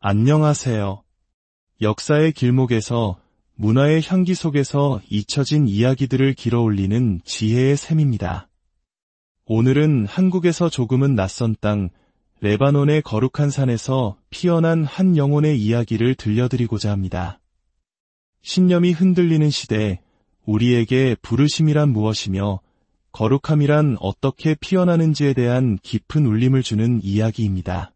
안녕하세요. 역사의 길목에서 문화의 향기 속에서 잊혀진 이야기들을 길어올리는 지혜의 샘입니다. 오늘은 한국에서 조금은 낯선 땅, 레바논의 거룩한 산에서 피어난 한 영혼의 이야기를 들려드리고자 합니다. 신념이 흔들리는 시대, 우리에게 부르심이란 무엇이며 거룩함이란 어떻게 피어나는지에 대한 깊은 울림을 주는 이야기입니다.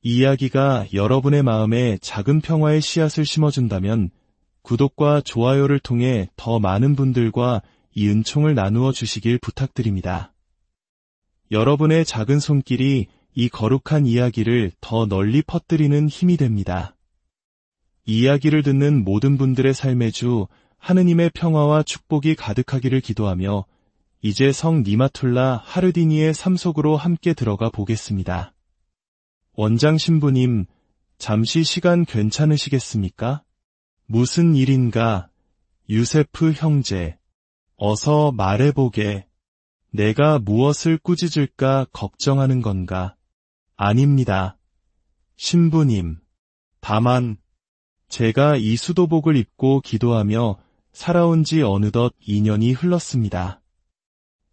이 이야기가 여러분의 마음에 작은 평화의 씨앗을 심어준다면 구독과 좋아요를 통해 더 많은 분들과 이 은총을 나누어 주시길 부탁드립니다. 여러분의 작은 손길이 이 거룩한 이야기를 더 널리 퍼뜨리는 힘이 됩니다. 이 이야기를 듣는 모든 분들의 삶의 주 하느님의 평화와 축복이 가득하기를 기도하며 이제 성 니마툴라 하르디니의 삶 속으로 함께 들어가 보겠습니다. 원장 신부님, 잠시 시간 괜찮으시겠습니까? 무슨 일인가? 유세프 형제, 어서 말해보게. 내가 무엇을 꾸짖을까 걱정하는 건가? 아닙니다. 신부님, 다만 제가 이 수도복을 입고 기도하며 살아온 지 어느덧 2년이 흘렀습니다.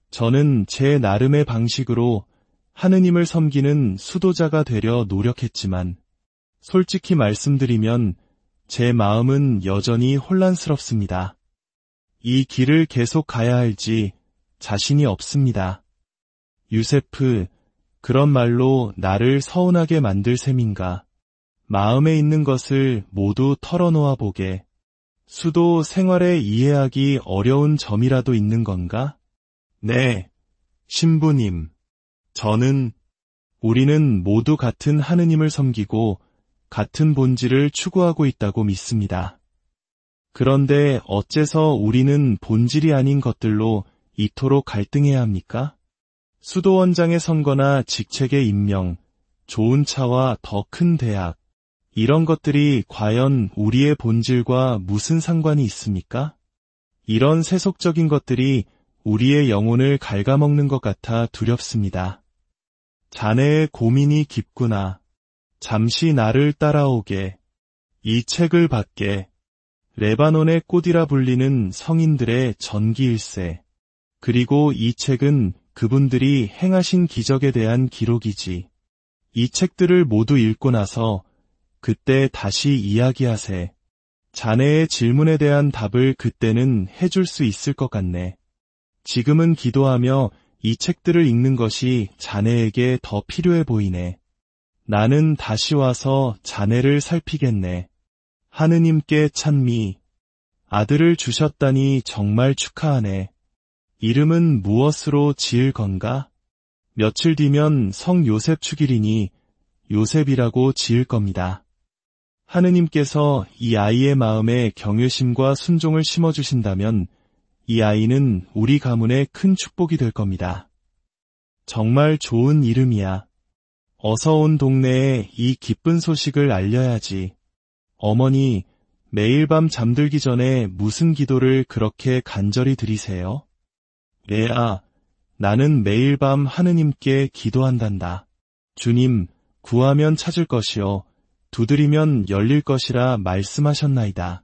저는 제 나름의 방식으로 하느님을 섬기는 수도자가 되려 노력했지만 솔직히 말씀드리면 제 마음은 여전히 혼란스럽습니다. 이 길을 계속 가야 할지 자신이 없습니다. 유세프, 그런 말로 나를 서운하게 만들 셈인가? 마음에 있는 것을 모두 털어놓아 보게. 수도 생활에 이해하기 어려운 점이라도 있는 건가? 네, 신부님. 우리는 모두 같은 하느님을 섬기고 같은 본질을 추구하고 있다고 믿습니다. 그런데 어째서 우리는 본질이 아닌 것들로 이토록 갈등해야 합니까? 수도원장의 선거나 직책의 임명, 좋은 차와 더 큰 대학, 이런 것들이 과연 우리의 본질과 무슨 상관이 있습니까? 이런 세속적인 것들이 우리의 영혼을 갉아먹는 것 같아 두렵습니다. 자네의 고민이 깊구나. 잠시 나를 따라오게. 이 책을 받게. 레바논의 꽃이라 불리는 성인들의 전기일세. 그리고 이 책은 그분들이 행하신 기적에 대한 기록이지. 이 책들을 모두 읽고 나서 그때 다시 이야기하세. 자네의 질문에 대한 답을 그때는 해줄 수 있을 것 같네. 지금은 기도하며 이 책들을 읽는 것이 자네에게 더 필요해 보이네. 나는 다시 와서 자네를 살피겠네. 하느님께 찬미. 아들을 주셨다니 정말 축하하네. 이름은 무엇으로 지을 건가? 며칠 뒤면 성 요셉 축일이니 요셉이라고 지을 겁니다. 하느님께서 이 아이의 마음에 경외심과 순종을 심어주신다면 이 아이는 우리 가문의 큰 축복이 될 겁니다. 정말 좋은 이름이야. 어서 온 동네에 이 기쁜 소식을 알려야지. 어머니, 매일 밤 잠들기 전에 무슨 기도를 그렇게 간절히 드리세요? 레아, 나는 매일 밤 하느님께 기도한단다. 주님, 구하면 찾을 것이요, 두드리면 열릴 것이라 말씀하셨나이다.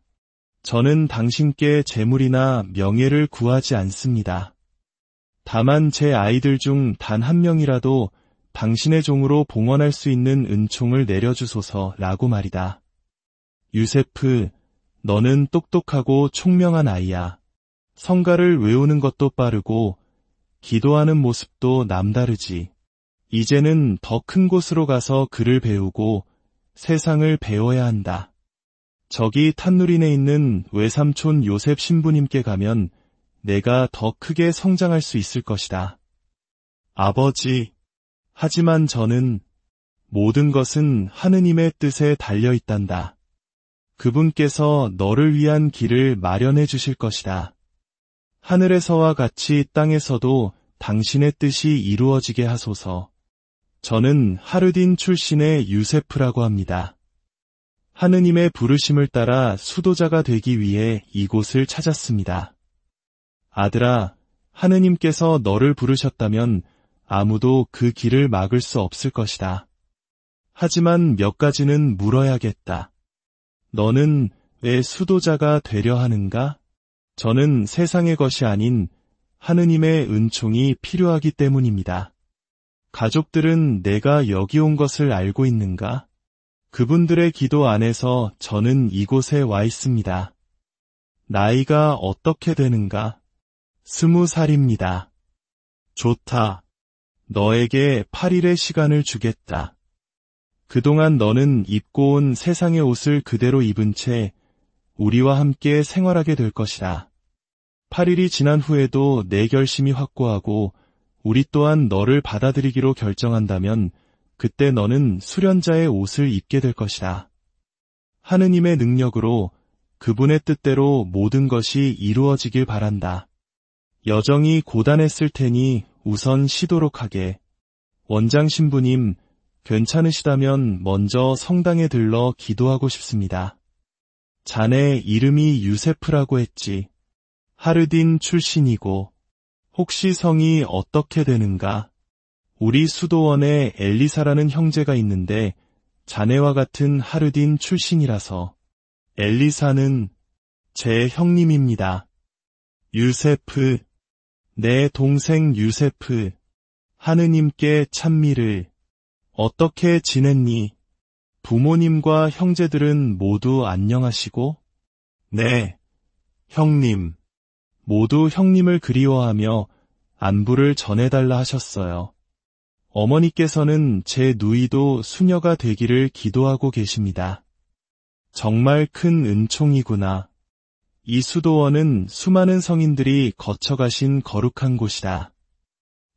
저는 당신께 재물이나 명예를 구하지 않습니다. 다만 제 아이들 중 단 한 명이라도 당신의 종으로 봉헌할 수 있는 은총을 내려주소서라고 말이다. 유세프, 너는 똑똑하고 총명한 아이야. 성가를 외우는 것도 빠르고 기도하는 모습도 남다르지. 이제는 더 큰 곳으로 가서 글을 배우고 세상을 배워야 한다. 저기 탄누린에 있는 외삼촌 요셉 신부님께 가면 내가 더 크게 성장할 수 있을 것이다. 아버지, 하지만 저는 모든 것은 하느님의 뜻에 달려있단다. 그분께서 너를 위한 길을 마련해 주실 것이다. 하늘에서와 같이 땅에서도 당신의 뜻이 이루어지게 하소서. 저는 하르딘 출신의 유세프라고 합니다. 하느님의 부르심을 따라 수도자가 되기 위해 이곳을 찾았습니다. 아들아, 하느님께서 너를 부르셨다면 아무도 그 길을 막을 수 없을 것이다. 하지만 몇 가지는 물어야겠다. 너는 왜 수도자가 되려 하는가? 저는 세상의 것이 아닌 하느님의 은총이 필요하기 때문입니다. 가족들은 내가 여기 온 것을 알고 있는가? 그분들의 기도 안에서 저는 이곳에 와 있습니다. 나이가 어떻게 되는가? 20살입니다. 좋다. 너에게 8일의 시간을 주겠다. 그동안 너는 입고 온 세상의 옷을 그대로 입은 채 우리와 함께 생활하게 될 것이다. 8일이 지난 후에도 내 결심이 확고하고 우리 또한 너를 받아들이기로 결정한다면 그때 너는 수련자의 옷을 입게 될 것이다. 하느님의 능력으로 그분의 뜻대로 모든 것이 이루어지길 바란다. 여정이 고단했을 테니 우선 쉬도록 하게. 원장 신부님, 괜찮으시다면 먼저 성당에 들러 기도하고 싶습니다. 자네 이름이 유세프라고 했지. 하르딘 출신이고 혹시 성이 어떻게 되는가? 우리 수도원에 엘리사라는 형제가 있는데 자네와 같은 하르딘 출신이라서. 엘리사는 제 형님입니다. 유세프, 내 동생 유세프, 하느님께 찬미를. 어떻게 지냈니? 부모님과 형제들은 모두 안녕하시고? 네, 형님. 모두 형님을 그리워하며 안부를 전해달라 하셨어요. 어머니께서는 제 누이도 수녀가 되기를 기도하고 계십니다. 정말 큰 은총이구나. 이 수도원은 수많은 성인들이 거쳐가신 거룩한 곳이다.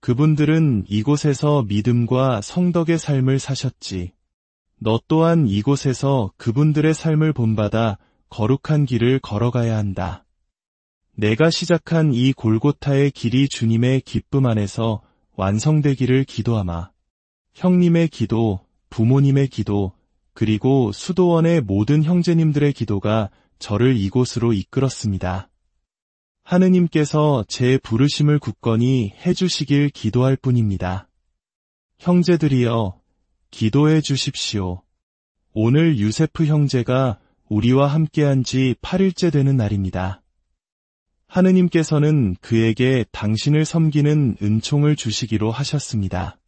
그분들은 이곳에서 믿음과 성덕의 삶을 사셨지. 너 또한 이곳에서 그분들의 삶을 본받아 거룩한 길을 걸어가야 한다. 내가 시작한 이 골고타의 길이 주님의 기쁨 안에서 완성되기를 기도하마. 형님의 기도, 부모님의 기도, 그리고 수도원의 모든 형제님들의 기도가 저를 이곳으로 이끌었습니다. 하느님께서 제 부르심을 굳건히 해주시길 기도할 뿐입니다. 형제들이여, 기도해 주십시오. 오늘 유세프 형제가 우리와 함께한 지 8일째 되는 날입니다. 하느님께서는 그에게 당신을 섬기는 은총을 주시기로 하셨습니다.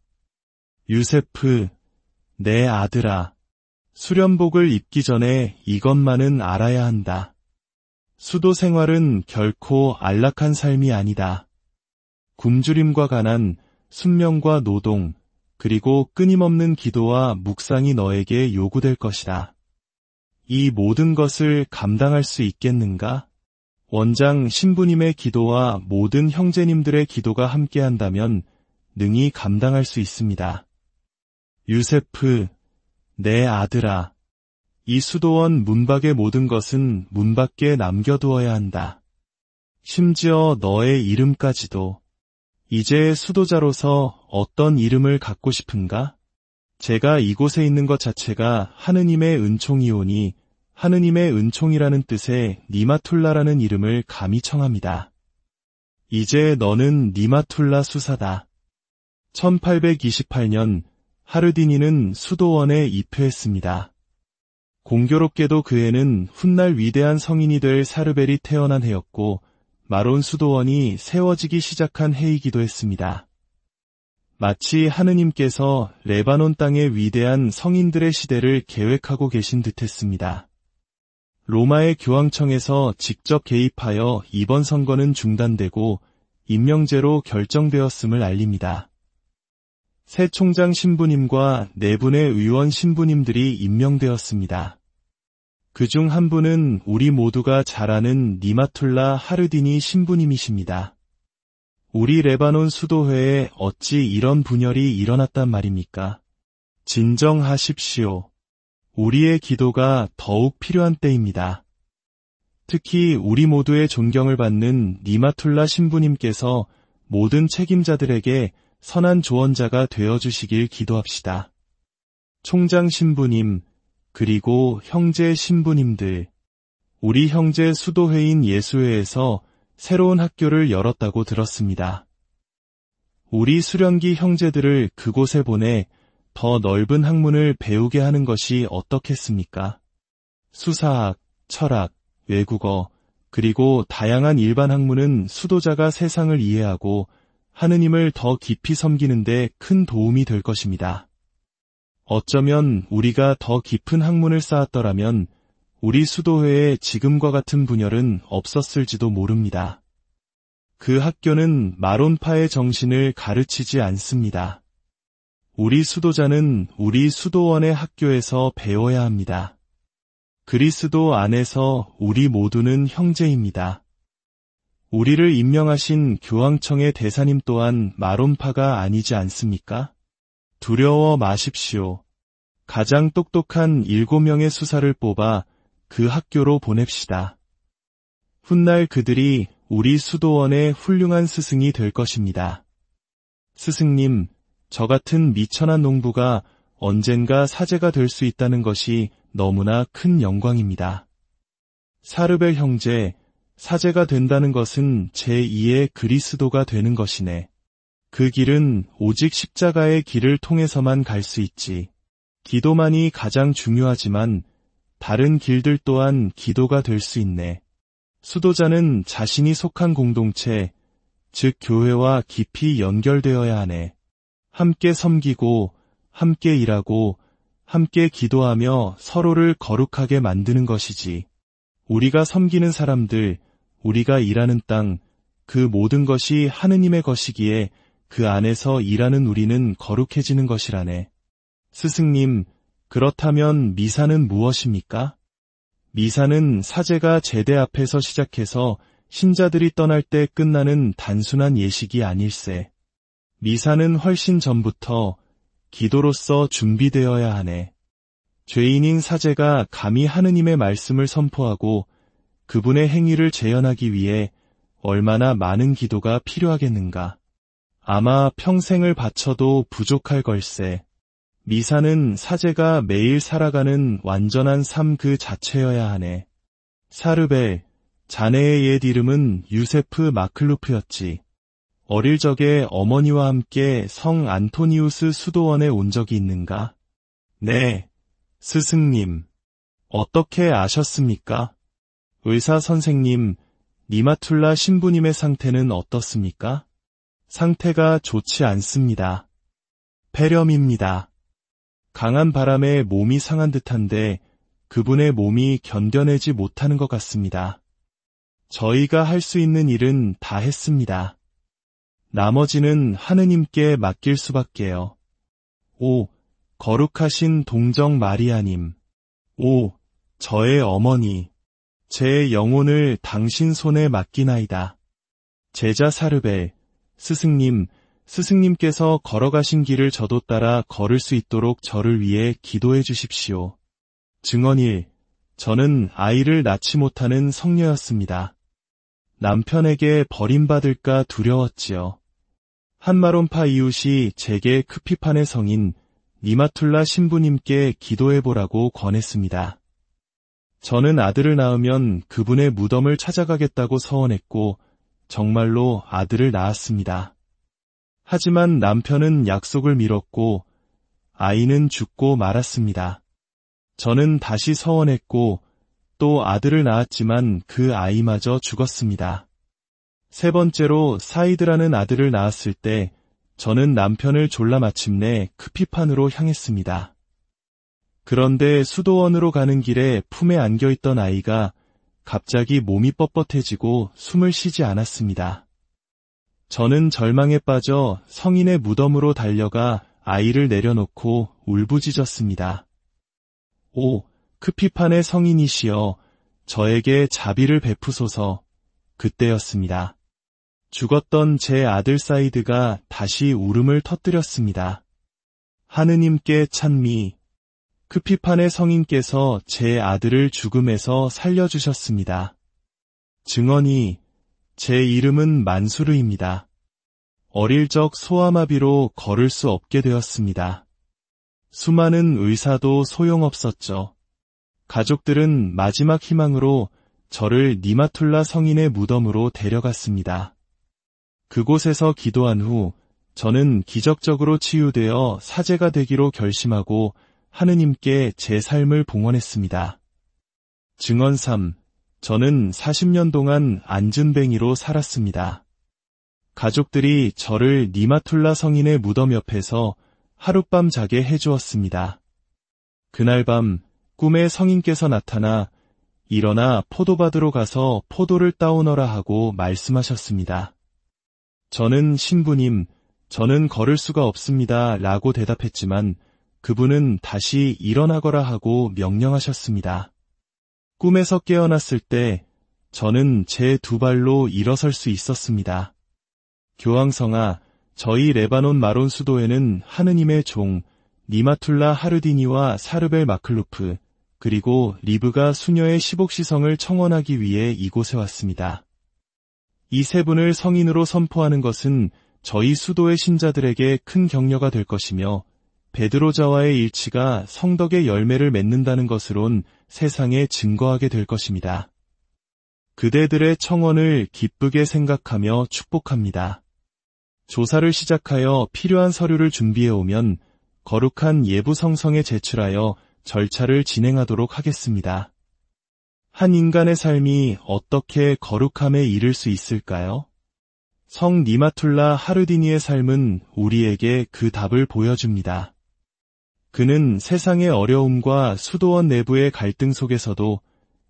유세프, 내 아들아, 수련복을 입기 전에 이것만은 알아야 한다. 수도 생활은 결코 안락한 삶이 아니다. 굶주림과 가난, 순명과 노동, 그리고 끊임없는 기도와 묵상이 너에게 요구될 것이다. 이 모든 것을 감당할 수 있겠는가? 원장 신부님의 기도와 모든 형제님들의 기도가 함께한다면 능히 감당할 수 있습니다. 유세프, 내 아들아, 이 수도원 문 밖의 모든 것은 문 밖에 남겨두어야 한다. 심지어 너의 이름까지도. 이제 수도자로서 어떤 이름을 갖고 싶은가? 제가 이곳에 있는 것 자체가 하느님의 은총이오니 하느님의 은총이라는 뜻의 니마툴라라는 이름을 감히 청합니다. 이제 너는 니마툴라 수사다. 1828년 하르디니는 수도원에 입회했습니다. 공교롭게도 그 해는 훗날 위대한 성인이 될 사르벨이 태어난 해였고 마론 수도원이 세워지기 시작한 해이기도 했습니다. 마치 하느님께서 레바논 땅의 위대한 성인들의 시대를 계획하고 계신 듯했습니다. 로마의 교황청에서 직접 개입하여 이번 선거는 중단되고 임명제로 결정되었음을 알립니다. 새 총장 신부님과 4분의 의원 신부님들이 임명되었습니다. 그중 한 분은 우리 모두가 잘 아는 니마툴라 하르디니 신부님이십니다. 우리 레바논 수도회에 어찌 이런 분열이 일어났단 말입니까? 진정하십시오. 우리의 기도가 더욱 필요한 때입니다. 특히 우리 모두의 존경을 받는 니마툴라 신부님께서 모든 책임자들에게 선한 조언자가 되어주시길 기도합시다. 총장 신부님, 그리고 형제 신부님들, 우리 형제 수도회인 예수회에서 새로운 학교를 열었다고 들었습니다. 우리 수련기 형제들을 그곳에 보내 더 넓은 학문을 배우게 하는 것이 어떻겠습니까? 수사학, 철학, 외국어, 그리고 다양한 일반 학문은 수도자가 세상을 이해하고 하느님을 더 깊이 섬기는 데 큰 도움이 될 것입니다. 어쩌면 우리가 더 깊은 학문을 쌓았더라면 우리 수도회에 지금과 같은 분열은 없었을지도 모릅니다. 그 학교는 마론파의 정신을 가르치지 않습니다. 우리 수도자는 우리 수도원의 학교에서 배워야 합니다. 그리스도 안에서 우리 모두는 형제입니다. 우리를 임명하신 교황청의 대사님 또한 마론파가 아니지 않습니까? 두려워 마십시오. 가장 똑똑한 7명의 수사를 뽑아 그 학교로 보냅시다. 훗날 그들이 우리 수도원의 훌륭한 스승이 될 것입니다. 스승님, 저 같은 미천한 농부가 언젠가 사제가 될 수 있다는 것이 너무나 큰 영광입니다. 사르벨 형제, 사제가 된다는 것은 제2의 그리스도가 되는 것이네. 그 길은 오직 십자가의 길을 통해서만 갈 수 있지. 기도만이 가장 중요하지만 다른 길들 또한 기도가 될 수 있네. 수도자는 자신이 속한 공동체, 즉 교회와 깊이 연결되어야 하네. 함께 섬기고, 함께 일하고, 함께 기도하며 서로를 거룩하게 만드는 것이지. 우리가 섬기는 사람들, 우리가 일하는 땅, 그 모든 것이 하느님의 것이기에 그 안에서 일하는 우리는 거룩해지는 것이라네. 스승님, 그렇다면 미사는 무엇입니까? 미사는 사제가 제대 앞에서 시작해서 신자들이 떠날 때 끝나는 단순한 예식이 아닐세. 미사는 훨씬 전부터 기도로서 준비되어야 하네. 죄인인 사제가 감히 하느님의 말씀을 선포하고 그분의 행위를 재현하기 위해 얼마나 많은 기도가 필요하겠는가. 아마 평생을 바쳐도 부족할 걸세. 미사는 사제가 매일 살아가는 완전한 삶 그 자체여야 하네. 사르벨, 자네의 옛 이름은 유세프 마클루프였지. 어릴 적에 어머니와 함께 성 안토니우스 수도원에 온 적이 있는가? 네, 스승님. 어떻게 아셨습니까? 의사 선생님, 니마툴라 신부님의 상태는 어떻습니까? 상태가 좋지 않습니다. 폐렴입니다. 강한 바람에 몸이 상한 듯한데 그분의 몸이 견뎌내지 못하는 것 같습니다. 저희가 할 수 있는 일은 다 했습니다. 나머지는 하느님께 맡길 수밖에요. 오, 거룩하신 동정 마리아님. 오, 저의 어머니. 제 영혼을 당신 손에 맡기나이다. 제자 사르벨, 스승님, 스승님께서 걸어가신 길을 저도 따라 걸을 수 있도록 저를 위해 기도해 주십시오. 증언 1. 저는 아이를 낳지 못하는 성녀였습니다. 남편에게 버림받을까 두려웠지요. 한마론파 이웃이 제게 크피판의 성인 니마툴라 신부님께 기도해보라고 권했습니다. 저는 아들을 낳으면 그분의 무덤을 찾아가겠다고 서원했고 정말로 아들을 낳았습니다. 하지만 남편은 약속을 미뤘고 아이는 죽고 말았습니다. 저는 다시 서원했고 또 아들을 낳았지만 그 아이마저 죽었습니다. 세 번째로 사이드라는 아들을 낳았을 때 저는 남편을 졸라 마침내 크피판으로 향했습니다. 그런데 수도원으로 가는 길에 품에 안겨있던 아이가 갑자기 몸이 뻣뻣해지고 숨을 쉬지 않았습니다. 저는 절망에 빠져 성인의 무덤으로 달려가 아이를 내려놓고 울부짖었습니다. 오, 크피판의 성인이시여, 저에게 자비를 베푸소서. 그때였습니다. 죽었던 제 아들 사이드가 다시 울음을 터뜨렸습니다. 하느님께 찬미. 크피판의 성인께서 제 아들을 죽음에서 살려주셨습니다. 증언이 제 이름은 만수르입니다. 어릴 적 소아마비로 걸을 수 없게 되었습니다. 수많은 의사도 소용없었죠. 가족들은 마지막 희망으로 저를 니마툴라 성인의 무덤으로 데려갔습니다. 그곳에서 기도한 후 저는 기적적으로 치유되어 사제가 되기로 결심하고 하느님께 제 삶을 봉헌했습니다. 증언 3. 저는 40년 동안 안전뱅이로 살았습니다. 가족들이 저를 니마툴라 성인의 무덤 옆에서 하룻밤 자게 해주었습니다. 그날 밤 꿈에 성인께서 나타나 일어나 포도밭으로 가서 포도를 따오너라 하고 말씀하셨습니다. 저는 신부님, 저는 걸을 수가 없습니다 라고 대답했지만 그분은 다시 일어나거라 하고 명령하셨습니다. 꿈에서 깨어났을 때 저는 제 두 발로 일어설 수 있었습니다. 교황성아, 저희 레바논 마론 수도에는 하느님의 종 니마툴라 하르디니와 사르벨 마클루프 그리고 리브가 수녀의 시복시성을 청원하기 위해 이곳에 왔습니다. 이 세 분을 성인으로 선포하는 것은 저희 수도의 신자들에게 큰 격려가 될 것이며 베드로자와의 일치가 성덕의 열매를 맺는다는 것으론 세상에 증거하게 될 것입니다. 그대들의 청원을 기쁘게 생각하며 축복합니다. 조사를 시작하여 필요한 서류를 준비해 오면 거룩한 예부 성성에 제출하여 절차를 진행하도록 하겠습니다. 한 인간의 삶이 어떻게 거룩함에 이를 수 있을까요? 성 니마툴라 하르디니의 삶은 우리에게 그 답을 보여줍니다. 그는 세상의 어려움과 수도원 내부의 갈등 속에서도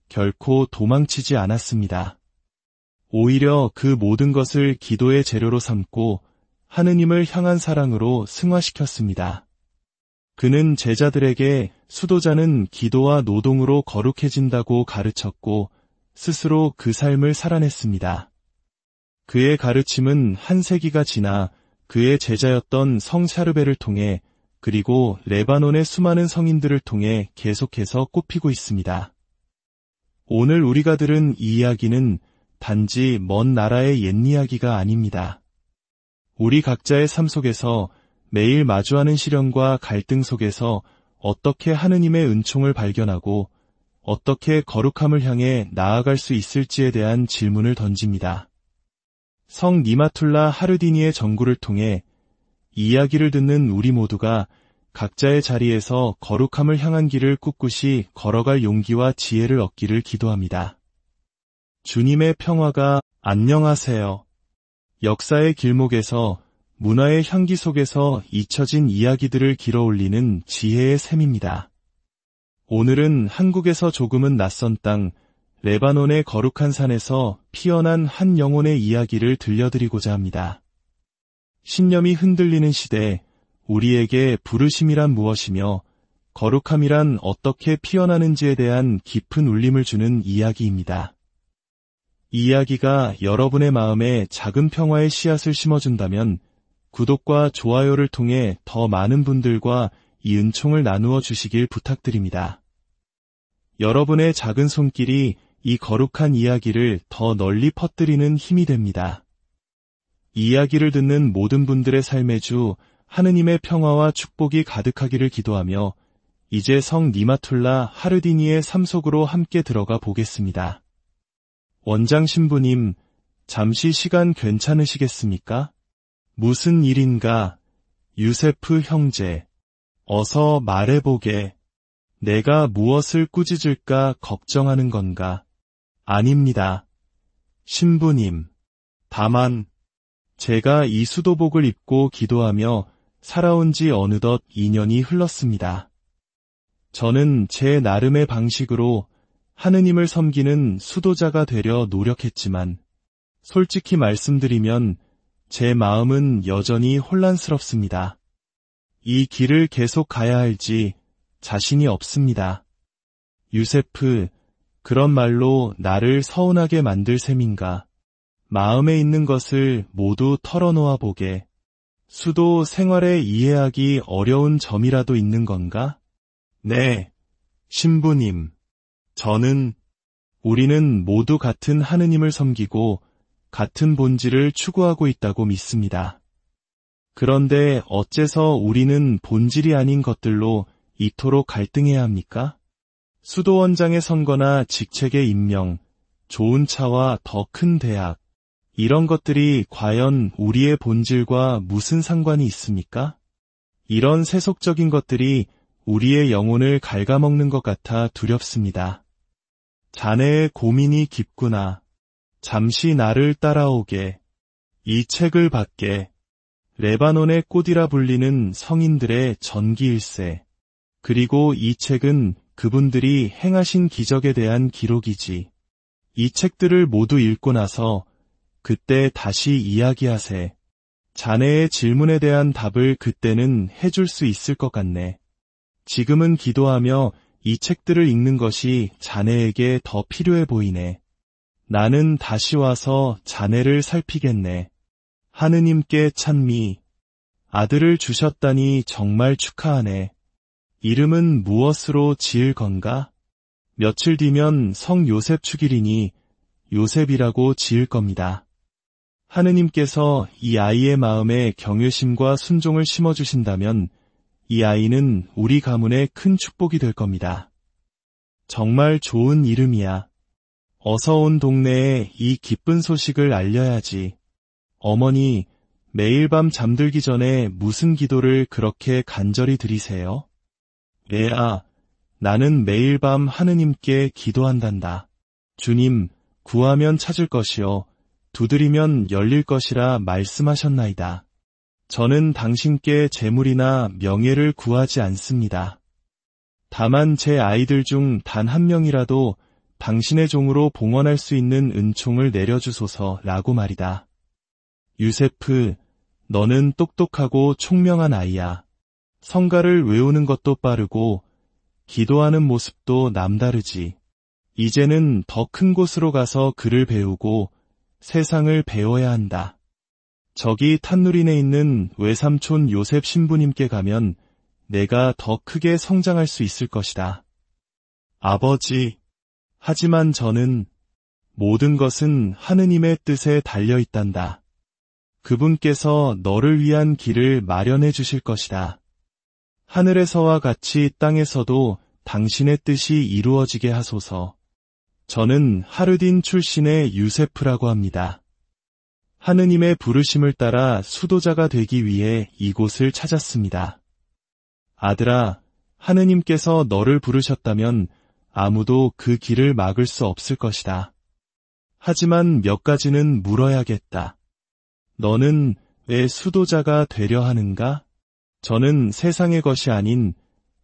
결코 도망치지 않았습니다. 오히려 그 모든 것을 기도의 재료로 삼고 하느님을 향한 사랑으로 승화시켰습니다. 그는 제자들에게 수도자는 기도와 노동으로 거룩해진다고 가르쳤고 스스로 그 삶을 살아냈습니다. 그의 가르침은 한 세기가 지나 그의 제자였던 성 샤르베를 통해 그리고 레바논의 수많은 성인들을 통해 계속해서 꼽히고 있습니다. 오늘 우리가 들은 이 이야기는 단지 먼 나라의 옛 이야기가 아닙니다. 우리 각자의 삶 속에서 매일 마주하는 시련과 갈등 속에서 어떻게 하느님의 은총을 발견하고 어떻게 거룩함을 향해 나아갈 수 있을지에 대한 질문을 던집니다. 성 니마툴라 하르디니의 전구를 통해 이야기를 듣는 우리 모두가 각자의 자리에서 거룩함을 향한 길을 꿋꿋이 걸어갈 용기와 지혜를 얻기를 기도합니다. 주님의 평화가 안녕하세요. 역사의 길목에서 문화의 향기 속에서 잊혀진 이야기들을 길어올리는 지혜의 샘입니다. 오늘은 한국에서 조금은 낯선 땅, 레바논의 거룩한 산에서 피어난 한 영혼의 이야기를 들려드리고자 합니다. 신념이 흔들리는 시대, 우리에게 부르심이란 무엇이며 거룩함이란 어떻게 피어나는지에 대한 깊은 울림을 주는 이야기입니다. 이 이야기가 여러분의 마음에 작은 평화의 씨앗을 심어준다면 구독과 좋아요를 통해 더 많은 분들과 이 은총을 나누어 주시길 부탁드립니다. 여러분의 작은 손길이 이 거룩한 이야기를 더 널리 퍼뜨리는 힘이 됩니다. 이 이야기를 듣는 모든 분들의 삶의 주 하느님의 평화와 축복이 가득하기를 기도하며 이제 성 니마툴라 하르디니의 삶 속으로 함께 들어가 보겠습니다. 원장 신부님, 잠시 시간 괜찮으시겠습니까? 무슨 일인가? 유세프 형제, 어서 말해보게. 내가 무엇을 꾸짖을까 걱정하는 건가? 아닙니다. 신부님, 다만 제가 이 수도복을 입고 기도하며 살아온 지 어느덧 2년이 흘렀습니다. 저는 제 나름의 방식으로 하느님을 섬기는 수도자가 되려 노력했지만 솔직히 말씀드리면 제 마음은 여전히 혼란스럽습니다. 이 길을 계속 가야 할지 자신이 없습니다. 유세프, 그런 말로 나를 서운하게 만들 셈인가? 마음에 있는 것을 모두 털어놓아 보게. 수도 생활에 이해하기 어려운 점이라도 있는 건가? 네, 신부님. 우리는 모두 같은 하느님을 섬기고 같은 본질을 추구하고 있다고 믿습니다. 그런데 어째서 우리는 본질이 아닌 것들로 이토록 갈등해야 합니까? 수도원장의 선거나 직책의 임명, 좋은 차와 더 큰 대학, 이런 것들이 과연 우리의 본질과 무슨 상관이 있습니까? 이런 세속적인 것들이 우리의 영혼을 갉아먹는 것 같아 두렵습니다. 자네의 고민이 깊구나. 잠시 나를 따라오게. 이 책을 받게. 레바논의 꽃이라 불리는 성인들의 전기일세. 그리고 이 책은 그분들이 행하신 기적에 대한 기록이지. 이 책들을 모두 읽고 나서 그때 다시 이야기하세. 자네의 질문에 대한 답을 그때는 해줄 수 있을 것 같네. 지금은 기도하며 이 책들을 읽는 것이 자네에게 더 필요해 보이네. 나는 다시 와서 자네를 살피겠네. 하느님께 찬미. 아들을 주셨다니 정말 축하하네. 이름은 무엇으로 지을 건가? 며칠 뒤면 성 요셉 축일이니 요셉이라고 지을 겁니다. 하느님께서 이 아이의 마음에 경외심과 순종을 심어주신다면 이 아이는 우리 가문의 큰 축복이 될 겁니다. 정말 좋은 이름이야. 어서 온 동네에 이 기쁜 소식을 알려야지. 어머니, 매일 밤 잠들기 전에 무슨 기도를 그렇게 간절히 드리세요? 애아, 나는 매일 밤 하느님께 기도한단다. 주님, 구하면 찾을 것이요, 두드리면 열릴 것이라 말씀하셨나이다. 저는 당신께 재물이나 명예를 구하지 않습니다. 다만 제 아이들 중 단 한 명이라도 당신의 종으로 봉헌할 수 있는 은총을 내려주소서라고 말이다. 유세프, 너는 똑똑하고 총명한 아이야. 성가를 외우는 것도 빠르고 기도하는 모습도 남다르지. 이제는 더 큰 곳으로 가서 글을 배우고 세상을 배워야 한다. 저기 탄누린에 있는 외삼촌 요셉 신부님께 가면 내가 더 크게 성장할 수 있을 것이다. 아버지, 하지만 저는 모든 것은 하느님의 뜻에 달려 있단다. 그분께서 너를 위한 길을 마련해 주실 것이다. 하늘에서와 같이 땅에서도 당신의 뜻이 이루어지게 하소서. 저는 하르딘 출신의 유세프라고 합니다. 하느님의 부르심을 따라 수도자가 되기 위해 이곳을 찾았습니다. 아들아, 하느님께서 너를 부르셨다면 아무도 그 길을 막을 수 없을 것이다. 하지만 몇 가지는 물어야겠다. 너는 왜 수도자가 되려 하는가? 저는 세상의 것이 아닌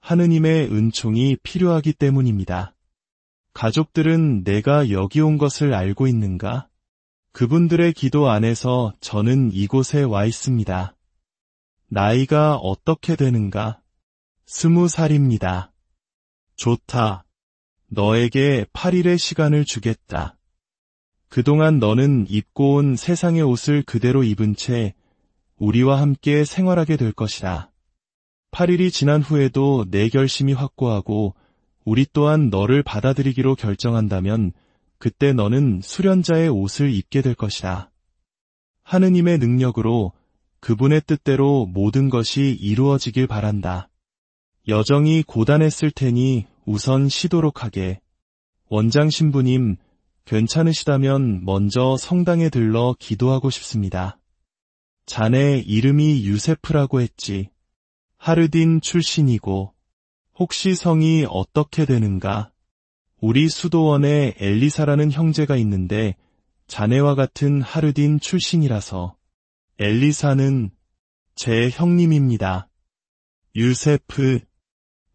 하느님의 은총이 필요하기 때문입니다. 가족들은 내가 여기 온 것을 알고 있는가? 그분들의 기도 안에서 저는 이곳에 와 있습니다. 나이가 어떻게 되는가? 20살입니다. 좋다. 너에게 8일의 시간을 주겠다. 그동안 너는 입고 온 세상의 옷을 그대로 입은 채 우리와 함께 생활하게 될 것이다. 8일이 지난 후에도 내 결심이 확고하고 우리 또한 너를 받아들이기로 결정한다면 그때 너는 수련자의 옷을 입게 될 것이다. 하느님의 능력으로 그분의 뜻대로 모든 것이 이루어지길 바란다. 여정이 고단했을 테니 우선 쉬도록 하게. 원장 신부님, 괜찮으시다면 먼저 성당에 들러 기도하고 싶습니다. 자네 이름이 유세프라고 했지. 하르딘 출신이고 혹시 성이 어떻게 되는가? 우리 수도원에 엘리사라는 형제가 있는데 자네와 같은 하르딘 출신이라서. 엘리사는 제 형님입니다. 유세프,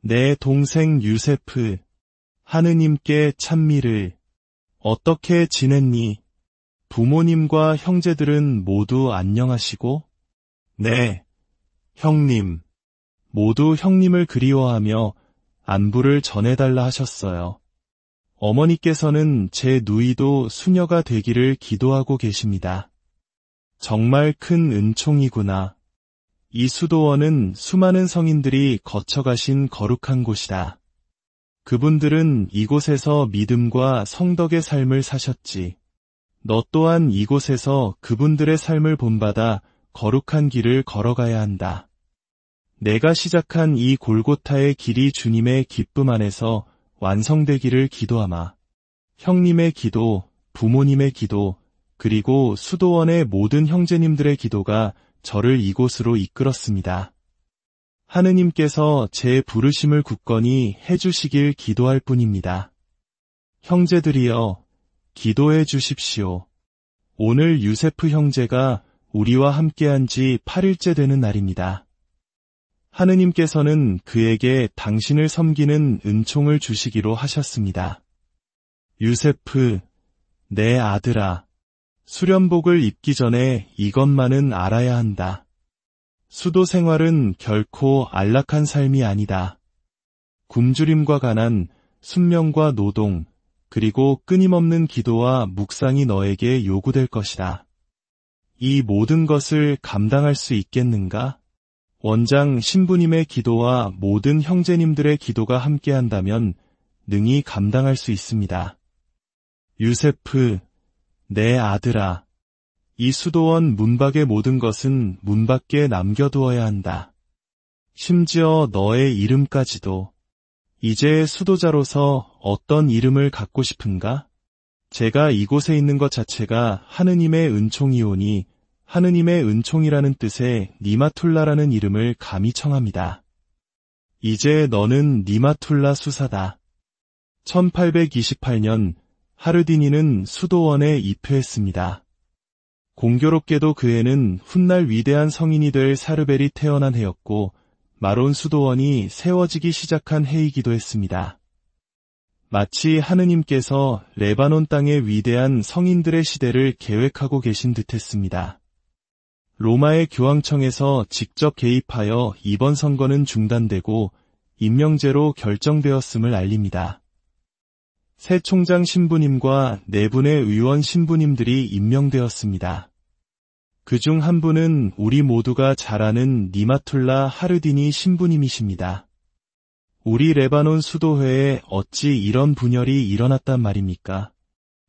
내 동생 유세프, 하느님께 찬미를. 어떻게 지냈니? 부모님과 형제들은 모두 안녕하시고? 네, 형님. 모두 형님을 그리워하며 안부를 전해달라 하셨어요. 어머니께서는 제 누이도 수녀가 되기를 기도하고 계십니다. 정말 큰 은총이구나. 이 수도원은 수많은 성인들이 거쳐가신 거룩한 곳이다. 그분들은 이곳에서 믿음과 성덕의 삶을 사셨지. 너 또한 이곳에서 그분들의 삶을 본받아 거룩한 길을 걸어가야 한다. 내가 시작한 이 골고타의 길이 주님의 기쁨 안에서 완성되기를 기도하마. 형님의 기도, 부모님의 기도, 그리고 수도원의 모든 형제님들의 기도가 저를 이곳으로 이끌었습니다. 하느님께서 제 부르심을 굳건히 해주시길 기도할 뿐입니다. 형제들이여, 기도해 주십시오. 오늘 유세프 형제가 우리와 함께한 지 8일째 되는 날입니다. 하느님께서는 그에게 당신을 섬기는 은총을 주시기로 하셨습니다. 유세프, 내 아들아, 수련복을 입기 전에 이것만은 알아야 한다. 수도 생활은 결코 안락한 삶이 아니다. 굶주림과 가난, 순명과 노동, 그리고 끊임없는 기도와 묵상이 너에게 요구될 것이다. 이 모든 것을 감당할 수 있겠는가? 원장 신부님의 기도와 모든 형제님들의 기도가 함께한다면 능히 감당할 수 있습니다. 유세프, 내 아들아, 이 수도원 문 밖의 모든 것은 문 밖에 남겨두어야 한다. 심지어 너의 이름까지도. 이제 수도자로서 어떤 이름을 갖고 싶은가? 제가 이곳에 있는 것 자체가 하느님의 은총이오니 하느님의 은총이라는 뜻의 니마툴라라는 이름을 감히 청합니다. 이제 너는 니마툴라 수사다. 1828년 하르디니는 수도원에 입회했습니다. 공교롭게도 그 해는 훗날 위대한 성인이 될 사르벨이 태어난 해였고 마론 수도원이 세워지기 시작한 해이기도 했습니다. 마치 하느님께서 레바논 땅의 위대한 성인들의 시대를 계획하고 계신 듯했습니다. 로마의 교황청에서 직접 개입하여 이번 선거는 중단되고 임명제로 결정되었음을 알립니다. 새 총장 신부님과 4분의 의원 신부님들이 임명되었습니다. 그중 한 분은 우리 모두가 잘 아는 니마툴라 하르디니 신부님이십니다. 우리 레바논 수도회에 어찌 이런 분열이 일어났단 말입니까?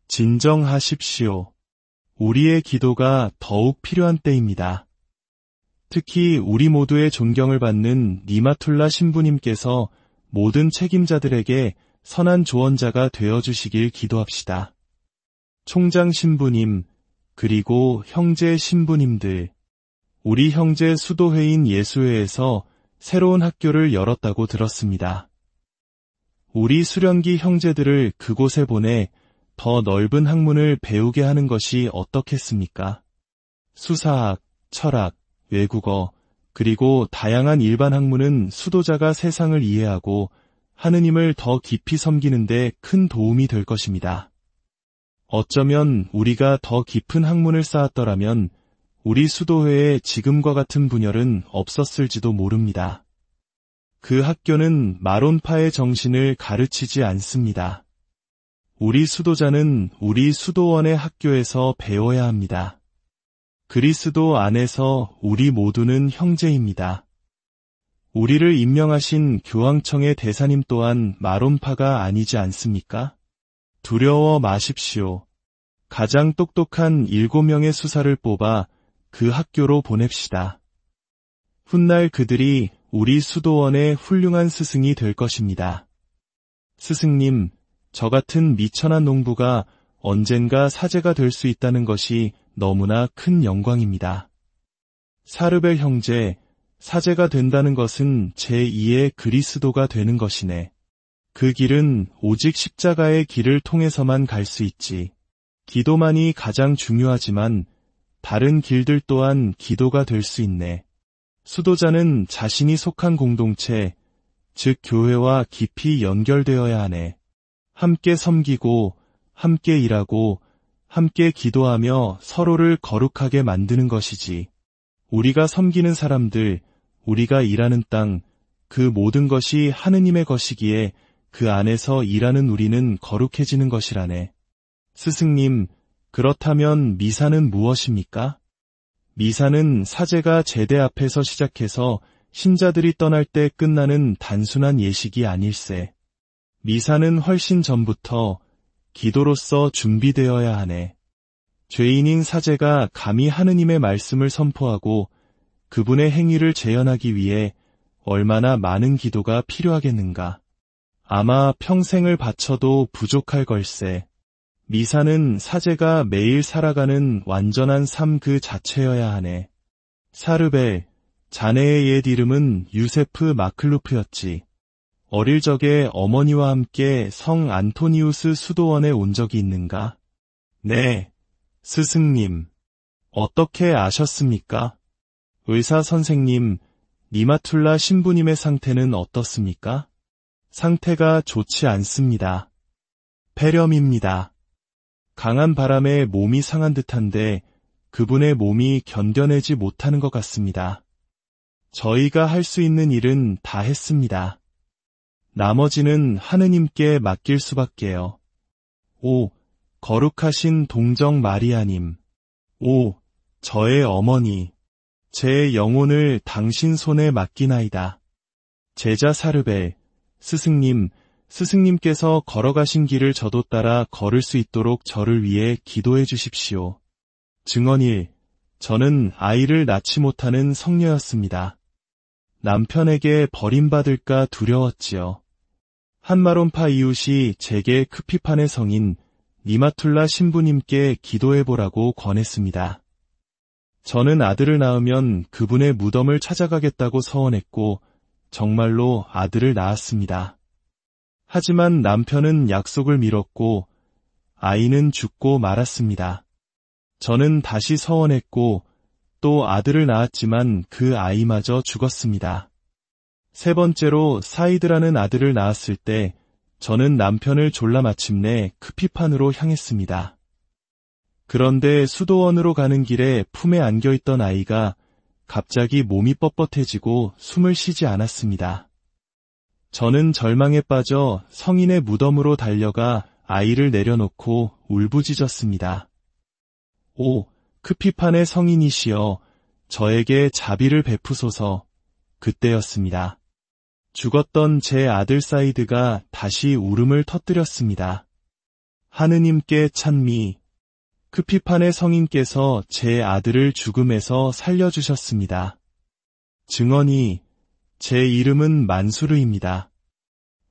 진정하십시오. 우리의 기도가 더욱 필요한 때입니다. 특히 우리 모두의 존경을 받는 니마툴라 신부님께서 모든 책임자들에게 선한 조언자가 되어주시길 기도합시다. 총장 신부님, 그리고 형제 신부님들, 우리 형제 수도회인 예수회에서 새로운 학교를 열었다고 들었습니다. 우리 수련기 형제들을 그곳에 보내 더 넓은 학문을 배우게 하는 것이 어떻겠습니까? 수사학, 철학, 외국어, 그리고 다양한 일반 학문은 수도자가 세상을 이해하고 하느님을 더 깊이 섬기는 데 큰 도움이 될 것입니다. 어쩌면 우리가 더 깊은 학문을 쌓았더라면 우리 수도회에 지금과 같은 분열은 없었을지도 모릅니다. 그 학교는 마론파의 정신을 가르치지 않습니다. 우리 수도자는 우리 수도원의 학교에서 배워야 합니다. 그리스도 안에서 우리 모두는 형제입니다. 우리를 임명하신 교황청의 대사님 또한 마론파가 아니지 않습니까? 두려워 마십시오. 가장 똑똑한 7명의 수사를 뽑아 그 학교로 보냅시다. 훗날 그들이 우리 수도원의 훌륭한 스승이 될 것입니다. 스승님, 저 같은 미천한 농부가 언젠가 사제가 될 수 있다는 것이 너무나 큰 영광입니다. 사르벨 형제, 사제가 된다는 것은 제2의 그리스도가 되는 것이네. 그 길은 오직 십자가의 길을 통해서만 갈 수 있지. 기도만이 가장 중요하지만 다른 길들 또한 기도가 될 수 있네. 수도자는 자신이 속한 공동체, 즉 교회와 깊이 연결되어야 하네. 함께 섬기고, 함께 일하고, 함께 기도하며 서로를 거룩하게 만드는 것이지. 우리가 섬기는 사람들, 우리가 일하는 땅, 그 모든 것이 하느님의 것이기에 그 안에서 일하는 우리는 거룩해지는 것이라네. 스승님, 그렇다면 미사는 무엇입니까? 미사는 사제가 제대 앞에서 시작해서 신자들이 떠날 때 끝나는 단순한 예식이 아닐세. 미사는 훨씬 전부터 기도로서 준비되어야 하네. 죄인인 사제가 감히 하느님의 말씀을 선포하고 그분의 행위를 재현하기 위해 얼마나 많은 기도가 필요하겠는가. 아마 평생을 바쳐도 부족할 걸세. 미사는 사제가 매일 살아가는 완전한 삶 그 자체여야 하네. 사르벨, 자네의 옛 이름은 유세프 마클루프였지. 어릴 적에 어머니와 함께 성 안토니우스 수도원에 온 적이 있는가? 네, 스승님. 어떻게 아셨습니까? 의사 선생님, 니마툴라 신부님의 상태는 어떻습니까? 상태가 좋지 않습니다. 폐렴입니다. 강한 바람에 몸이 상한 듯한데 그분의 몸이 견뎌내지 못하는 것 같습니다. 저희가 할 수 있는 일은 다 했습니다. 나머지는 하느님께 맡길 수밖에요. 오, 거룩하신 동정 마리아님. 오, 저의 어머니. 제 영혼을 당신 손에 맡기나이다. 제자 사르벨, 스승님께서 걸어가신 길을 저도 따라 걸을 수 있도록 저를 위해 기도해 주십시오. 증언 1. 저는 아이를 낳지 못하는 성녀였습니다. 남편에게 버림받을까 두려웠지요. 한마론파 이웃이 제게 크피판의 성인 니마툴라 신부님께 기도해보라고 권했습니다. 저는 아들을 낳으면 그분의 무덤을 찾아가겠다고 서원했고 정말로 아들을 낳았습니다. 하지만 남편은 약속을 미뤘고 아이는 죽고 말았습니다. 저는 다시 서원했고 또 아들을 낳았지만 그 아이마저 죽었습니다. 세 번째로 사이드라는 아들을 낳았을 때 저는 남편을 졸라 마침내 크피판으로 향했습니다. 그런데 수도원으로 가는 길에 품에 안겨있던 아이가 갑자기 몸이 뻣뻣해지고 숨을 쉬지 않았습니다. 저는 절망에 빠져 성인의 무덤으로 달려가 아이를 내려놓고 울부짖었습니다. 오, 크피판의 성인이시여, 저에게 자비를 베푸소서. 그때였습니다. 죽었던 제 아들 사이드가 다시 울음을 터뜨렸습니다. 하느님께 찬미. 크피판의 성인께서 제 아들을 죽음에서 살려주셨습니다. 증언이 제 이름은 만수르입니다.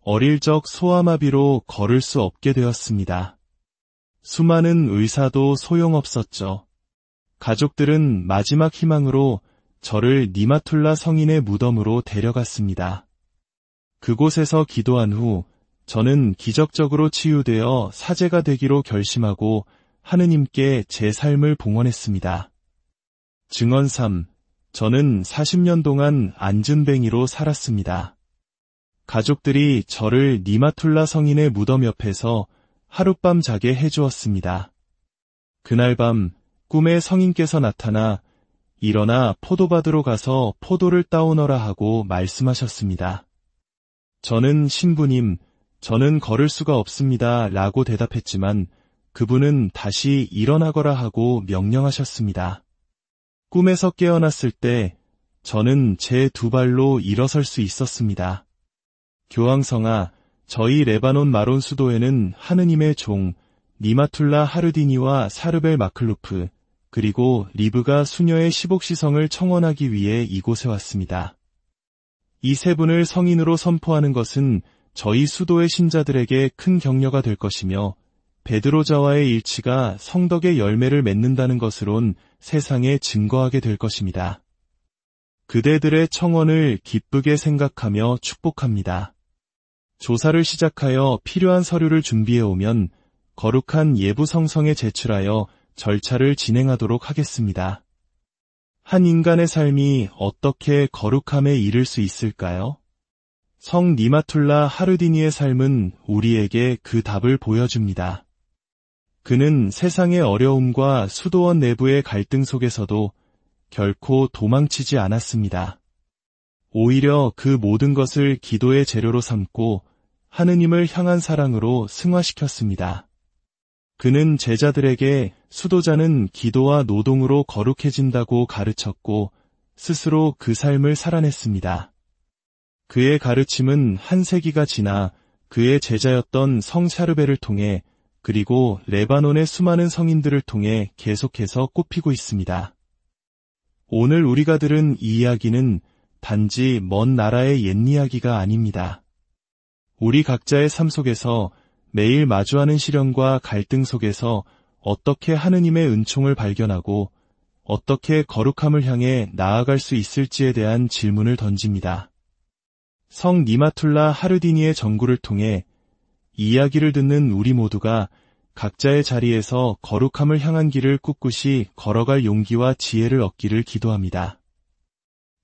어릴 적 소아마비로 걸을 수 없게 되었습니다. 수많은 의사도 소용없었죠. 가족들은 마지막 희망으로 저를 니마툴라 성인의 무덤으로 데려갔습니다. 그곳에서 기도한 후 저는 기적적으로 치유되어 사제가 되기로 결심하고 하느님께 제 삶을 봉헌했습니다. 증언 3. 저는 40년 동안 안진뱅이로 살았습니다. 가족들이 저를 니마툴라 성인의 무덤 옆에서 하룻밤 자게 해주었습니다. 그날 밤 꿈에 성인께서 나타나 일어나 포도밭으로 가서 포도를 따오너라 하고 말씀하셨습니다. 저는 신부님, 저는 걸을 수가 없습니다 라고 대답했지만 그분은 다시 일어나거라 하고 명령하셨습니다. 꿈에서 깨어났을 때 저는 제 두 발로 일어설 수 있었습니다. 교황성아, 저희 레바논 마론 수도에는 하느님의 종 니마툴라 하르디니와 사르벨 마클루프 그리고 리브가 수녀의 시복시성을 청원하기 위해 이곳에 왔습니다. 이 세 분을 성인으로 선포하는 것은 저희 수도의 신자들에게 큰 격려가 될 것이며 베드로자와의 일치가 성덕의 열매를 맺는다는 것으론 세상에 증거하게 될 것입니다. 그대들의 청원을 기쁘게 생각하며 축복합니다. 조사를 시작하여 필요한 서류를 준비해 오면 거룩한 예부 성성에 제출하여 절차를 진행하도록 하겠습니다. 한 인간의 삶이 어떻게 거룩함에 이를 수 있을까요? 성 니마툴라 하르디니의 삶은 우리에게 그 답을 보여줍니다. 그는 세상의 어려움과 수도원 내부의 갈등 속에서도 결코 도망치지 않았습니다. 오히려 그 모든 것을 기도의 재료로 삼고 하느님을 향한 사랑으로 승화시켰습니다. 그는 제자들에게 수도자는 기도와 노동으로 거룩해진다고 가르쳤고 스스로 그 삶을 살아냈습니다. 그의 가르침은 한 세기가 지나 그의 제자였던 성 샤르베를 통해 그리고 레바논의 수많은 성인들을 통해 계속해서 꼽히고 있습니다. 오늘 우리가 들은 이 이야기는 단지 먼 나라의 옛 이야기가 아닙니다. 우리 각자의 삶 속에서 매일 마주하는 시련과 갈등 속에서 어떻게 하느님의 은총을 발견하고 어떻게 거룩함을 향해 나아갈 수 있을지에 대한 질문을 던집니다. 성 니마툴라 하르디니의 전구를 통해 이 이야기를 듣는 우리 모두가 각자의 자리에서 거룩함을 향한 길을 꿋꿋이 걸어갈 용기와 지혜를 얻기를 기도합니다.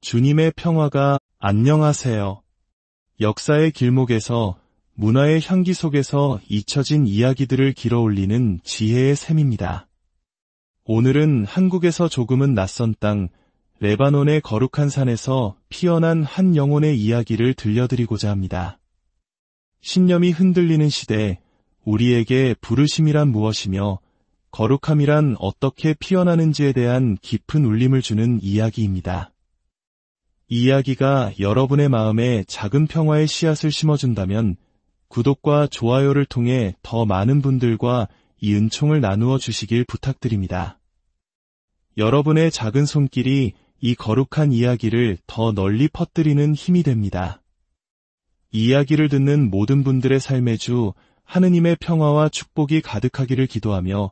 주님의 평화가 안녕하세요. 역사의 길목에서 문화의 향기 속에서 잊혀진 이야기들을 길어올리는 지혜의 샘입니다. 오늘은 한국에서 조금은 낯선 땅, 레바논의 거룩한 산에서 피어난 한 영혼의 이야기를 들려드리고자 합니다. 신념이 흔들리는 시대, 우리에게 부르심이란 무엇이며 거룩함이란 어떻게 피어나는지에 대한 깊은 울림을 주는 이야기입니다. 이 이야기가 여러분의 마음에 작은 평화의 씨앗을 심어준다면 구독과 좋아요를 통해 더 많은 분들과 이 은총을 나누어 주시길 부탁드립니다. 여러분의 작은 손길이 이 거룩한 이야기를 더 널리 퍼뜨리는 힘이 됩니다. 이 이야기를 듣는 모든 분들의 삶의 주 하느님의 평화와 축복이 가득하기를 기도하며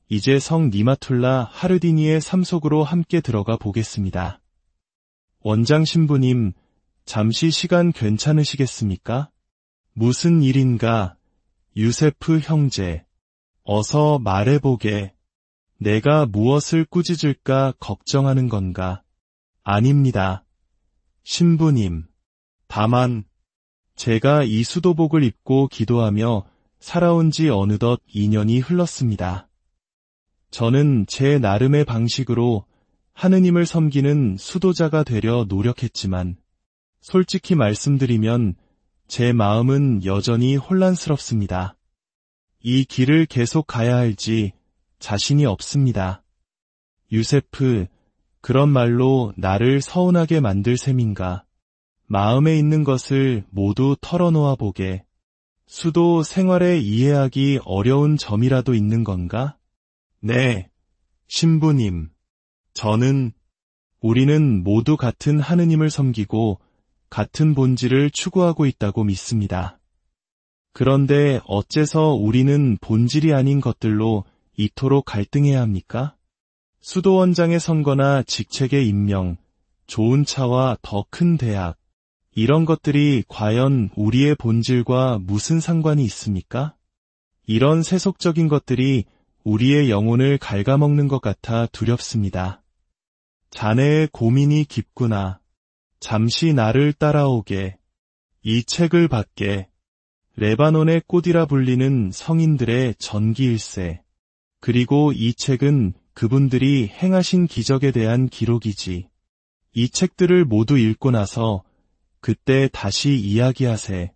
이제 성 니마툴라 하르디니의 삶 속으로 함께 들어가 보겠습니다. 원장 신부님, 잠시 시간 괜찮으시겠습니까? 무슨 일인가? 유세프 형제, 어서 말해보게. 내가 무엇을 꾸짖을까 걱정하는 건가? 아닙니다. 신부님, 다만 제가 이 수도복을 입고 기도하며 살아온 지 어느덧 2년이 흘렀습니다. 저는 제 나름의 방식으로 하느님을 섬기는 수도자가 되려 노력했지만 솔직히 말씀드리면 제 마음은 여전히 혼란스럽습니다. 이 길을 계속 가야 할지 자신이 없습니다. 유세프, 그런 말로 나를 서운하게 만들 셈인가? 마음에 있는 것을 모두 털어놓아 보게. 수도 생활에 이해하기 어려운 점이라도 있는 건가? 네, 신부님. 우리는 모두 같은 하느님을 섬기고 같은 본질을 추구하고 있다고 믿습니다. 그런데 어째서 우리는 본질이 아닌 것들로 이토록 갈등해야 합니까? 수도원장의 선거나 직책의 임명, 좋은 차와 더 큰 대학, 이런 것들이 과연 우리의 본질과 무슨 상관이 있습니까? 이런 세속적인 것들이 우리의 영혼을 갉아먹는 것 같아 두렵습니다. 자네의 고민이 깊구나. 잠시 나를 따라오게. 이 책을 받게. 레바논의 꽃이라 불리는 성인들의 전기일세. 그리고 이 책은 그분들이 행하신 기적에 대한 기록이지. 이 책들을 모두 읽고 나서 그때 다시 이야기하세.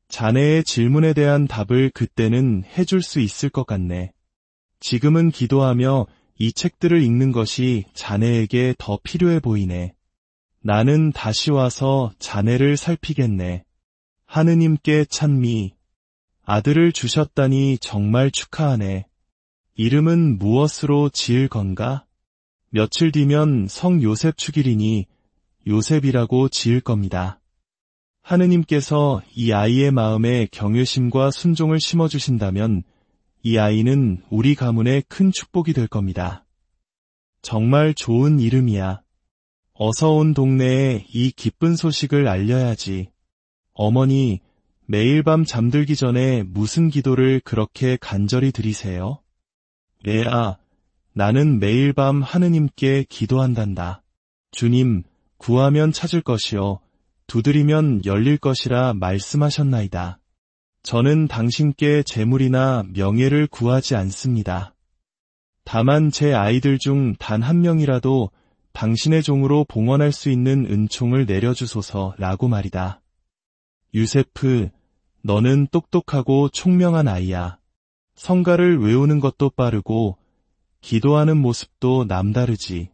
자네의 질문에 대한 답을 그때는 해줄 수 있을 것 같네. 지금은 기도하며 이 책들을 읽는 것이 자네에게 더 필요해 보이네. 나는 다시 와서 자네를 살피겠네. 하느님께 찬미. 아들을 주셨다니 정말 축하하네. 이름은 무엇으로 지을 건가? 며칠 뒤면 성 요셉 축일이니 요셉이라고 지을 겁니다. 하느님께서 이 아이의 마음에 경외심과 순종을 심어주신다면 이 아이는 우리 가문의 큰 축복이 될 겁니다. 정말 좋은 이름이야. 어서 온 동네에 이 기쁜 소식을 알려야지. 어머니, 매일 밤 잠들기 전에 무슨 기도를 그렇게 간절히 드리세요? 레아, 나는 매일 밤 하느님께 기도한단다. 주님, 구하면 찾을 것이요, 두드리면 열릴 것이라 말씀하셨나이다. 저는 당신께 재물이나 명예를 구하지 않습니다. 다만 제 아이들 중 단 한 명이라도 당신의 종으로 봉헌할 수 있는 은총을 내려주소서라고 말이다. 유세프, 너는 똑똑하고 총명한 아이야. 성가를 외우는 것도 빠르고 기도하는 모습도 남다르지.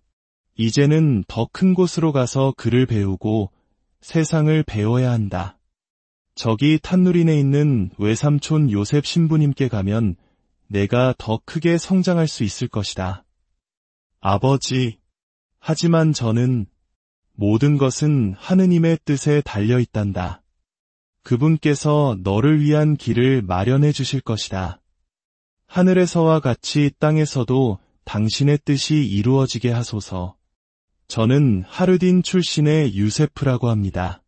이제는 더 큰 곳으로 가서 글을 배우고 세상을 배워야 한다. 저기 탄누린에 있는 외삼촌 요셉 신부님께 가면 내가 더 크게 성장할 수 있을 것이다. 아버지, 하지만 저는 모든 것은 하느님의 뜻에 달려 있단다. 그분께서 너를 위한 길을 마련해 주실 것이다. 하늘에서와 같이 땅에서도 당신의 뜻이 이루어지게 하소서. 저는 하르딘 출신의 유세프라고 합니다.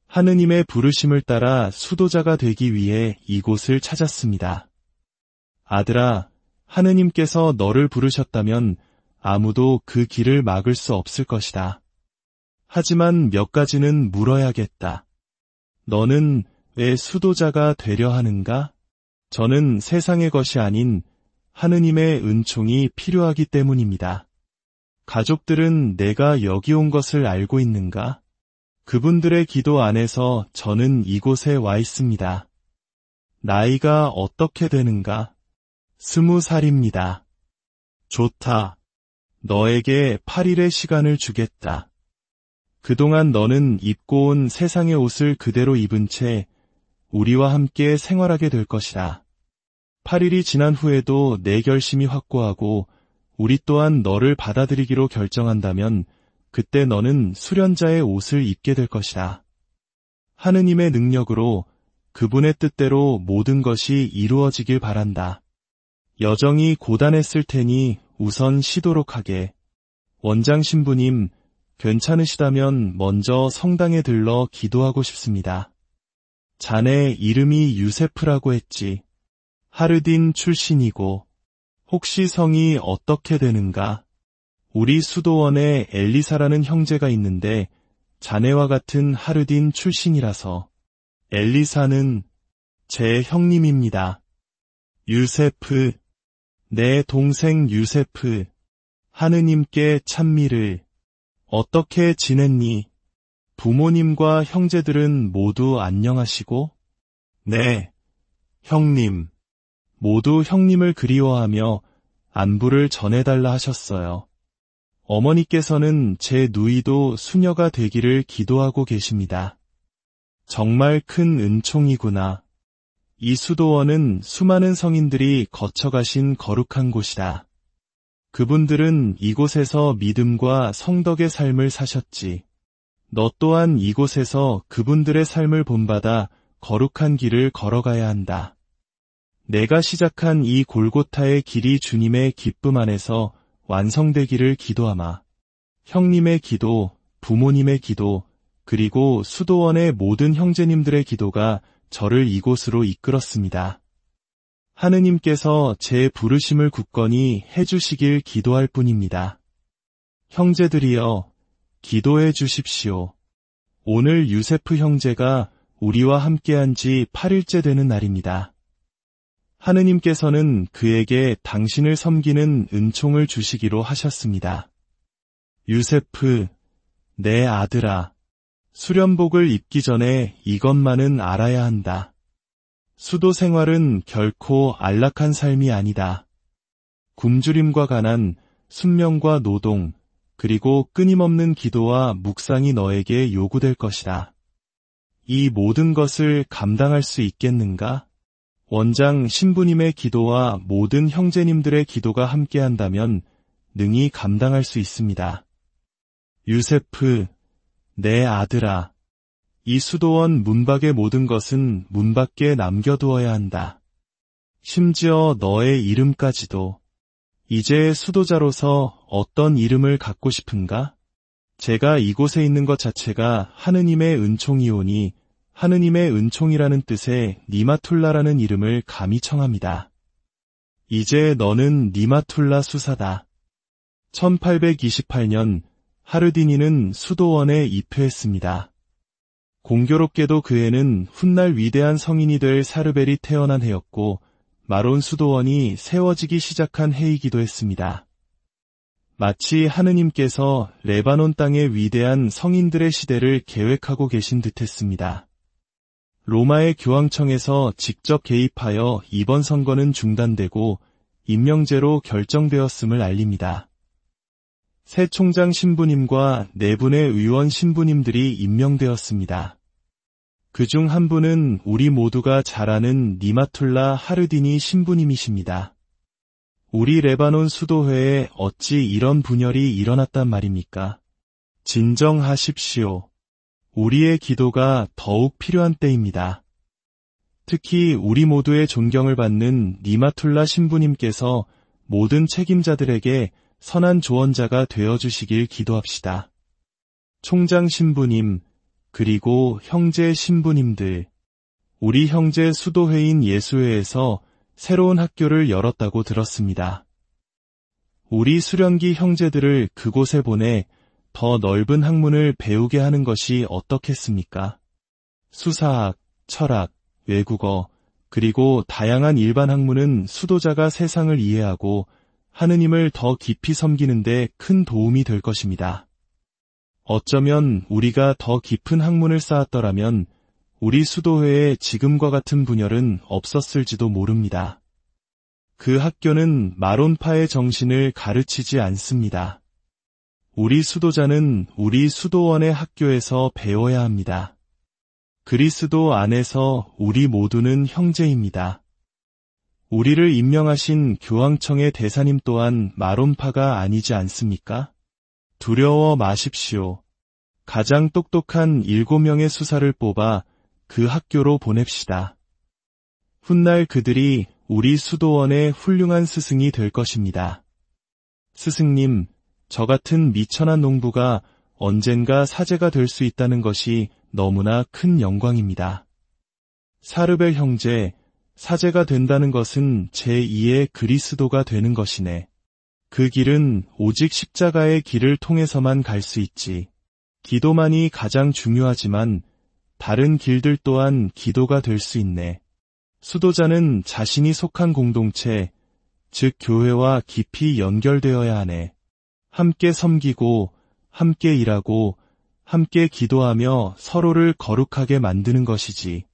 하느님의 부르심을 따라 수도자가 되기 위해 이곳을 찾았습니다. 아들아, 하느님께서 너를 부르셨다면 아무도 그 길을 막을 수 없을 것이다. 하지만 몇 가지는 물어야겠다. 너는 왜 수도자가 되려 하는가? 저는 세상의 것이 아닌 하느님의 은총이 필요하기 때문입니다. 가족들은 내가 여기 온 것을 알고 있는가? 그분들의 기도 안에서 저는 이곳에 와 있습니다. 나이가 어떻게 되는가? 20살입니다. 좋다. 너에게 8일의 시간을 주겠다. 그동안 너는 입고 온 세상의 옷을 그대로 입은 채 우리와 함께 생활하게 될 것이다. 8일이 지난 후에도 내 결심이 확고하고 우리 또한 너를 받아들이기로 결정한다면 그때 너는 수련자의 옷을 입게 될 것이다. 하느님의 능력으로 그분의 뜻대로 모든 것이 이루어지길 바란다. 여정이 고단했을 테니 우선 쉬도록 하게. 원장 신부님, 괜찮으시다면 먼저 성당에 들러 기도하고 싶습니다. 자네 이름이 유세프라고 했지. 하르딘 출신이고 혹시 성이 어떻게 되는가? 우리 수도원에 엘리사라는 형제가 있는데 자네와 같은 하르딘 출신이라서. 엘리사는 제 형님입니다. 유세프, 내 동생 유세프, 하느님께 찬미를. 어떻게 지냈니? 부모님과 형제들은 모두 안녕하시고? 네, 형님. 모두 형님을 그리워하며 안부를 전해달라 하셨어요. 어머니께서는 제 누이도 수녀가 되기를 기도하고 계십니다. 정말 큰 은총이구나. 이 수도원은 수많은 성인들이 거쳐가신 거룩한 곳이다. 그분들은 이곳에서 믿음과 성덕의 삶을 사셨지. 너 또한 이곳에서 그분들의 삶을 본받아 거룩한 길을 걸어가야 한다. 내가 시작한 이 골고타의 길이 주님의 기쁨 안에서 완성되기를 기도하마. 형님의 기도, 부모님의 기도, 그리고 수도원의 모든 형제님들의 기도가 저를 이곳으로 이끌었습니다. 하느님께서 제 부르심을 굳건히 해주시길 기도할 뿐입니다. 형제들이여, 기도해 주십시오. 오늘 유세프 형제가 우리와 함께한 지 8일째 되는 날입니다. 하느님께서는 그에게 당신을 섬기는 은총을 주시기로 하셨습니다. 유세프, 내 아들아, 수련복을 입기 전에 이것만은 알아야 한다. 수도 생활은 결코 안락한 삶이 아니다. 굶주림과 가난, 순명과 노동, 그리고 끊임없는 기도와 묵상이 너에게 요구될 것이다. 이 모든 것을 감당할 수 있겠는가? 원장 신부님의 기도와 모든 형제님들의 기도가 함께한다면 능히 감당할 수 있습니다. 유세프, 내 아들아, 이 수도원 문 밖의 모든 것은 문 밖에 남겨두어야 한다. 심지어 너의 이름까지도. 이제 수도자로서 어떤 이름을 갖고 싶은가? 제가 이곳에 있는 것 자체가 하느님의 은총이오니 하느님의 은총이라는 뜻의 니마툴라라는 이름을 감히 청합니다. 이제 너는 니마툴라 수사다. 1828년 하르디니는 수도원에 입회했습니다. 공교롭게도 그 해는 훗날 위대한 성인이 될 사르벨이 태어난 해였고 마론 수도원이 세워지기 시작한 해이기도 했습니다. 마치 하느님께서 레바논 땅의 위대한 성인들의 시대를 계획하고 계신 듯했습니다. 로마의 교황청에서 직접 개입하여 이번 선거는 중단되고 임명제로 결정되었음을 알립니다. 새 총장 신부님과 4분의 의원 신부님들이 임명되었습니다. 그중 한 분은 우리 모두가 잘 아는 니마툴라 하르디니 신부님이십니다. 우리 레바논 수도회에 어찌 이런 분열이 일어났단 말입니까? 진정하십시오. 우리의 기도가 더욱 필요한 때입니다. 특히 우리 모두의 존경을 받는 니마툴라 신부님께서 모든 책임자들에게 선한 조언자가 되어주시길 기도합시다. 총장 신부님, 그리고 형제 신부님들, 우리 형제 수도회인 예수회에서 새로운 학교를 열었다고 들었습니다. 우리 수련기 형제들을 그곳에 보내 더 넓은 학문을 배우게 하는 것이 어떻겠습니까? 수사학, 철학, 외국어, 그리고 다양한 일반 학문은 수도자가 세상을 이해하고 하느님을 더 깊이 섬기는 데 큰 도움이 될 것입니다. 어쩌면 우리가 더 깊은 학문을 쌓았더라면 우리 수도회에 지금과 같은 분열은 없었을지도 모릅니다. 그 학교는 마론파의 정신을 가르치지 않습니다. 우리 수도자는 우리 수도원의 학교에서 배워야 합니다. 그리스도 안에서 우리 모두는 형제입니다. 우리를 임명하신 교황청의 대사님 또한 마론파가 아니지 않습니까? 두려워 마십시오. 가장 똑똑한 7명의 수사를 뽑아 그 학교로 보냅시다. 훗날 그들이 우리 수도원의 훌륭한 스승이 될 것입니다. 스승님, 저 같은 미천한 농부가 언젠가 사제가 될 수 있다는 것이 너무나 큰 영광입니다. 사르벨 형제, 사제가 된다는 것은 제2의 그리스도가 되는 것이네. 그 길은 오직 십자가의 길을 통해서만 갈 수 있지. 기도만이 가장 중요하지만 다른 길들 또한 기도가 될 수 있네. 수도자는 자신이 속한 공동체, 즉 교회와 깊이 연결되어야 하네. 함께 섬기고, 함께 일하고, 함께 기도하며 서로를 거룩하게 만드는 것이지.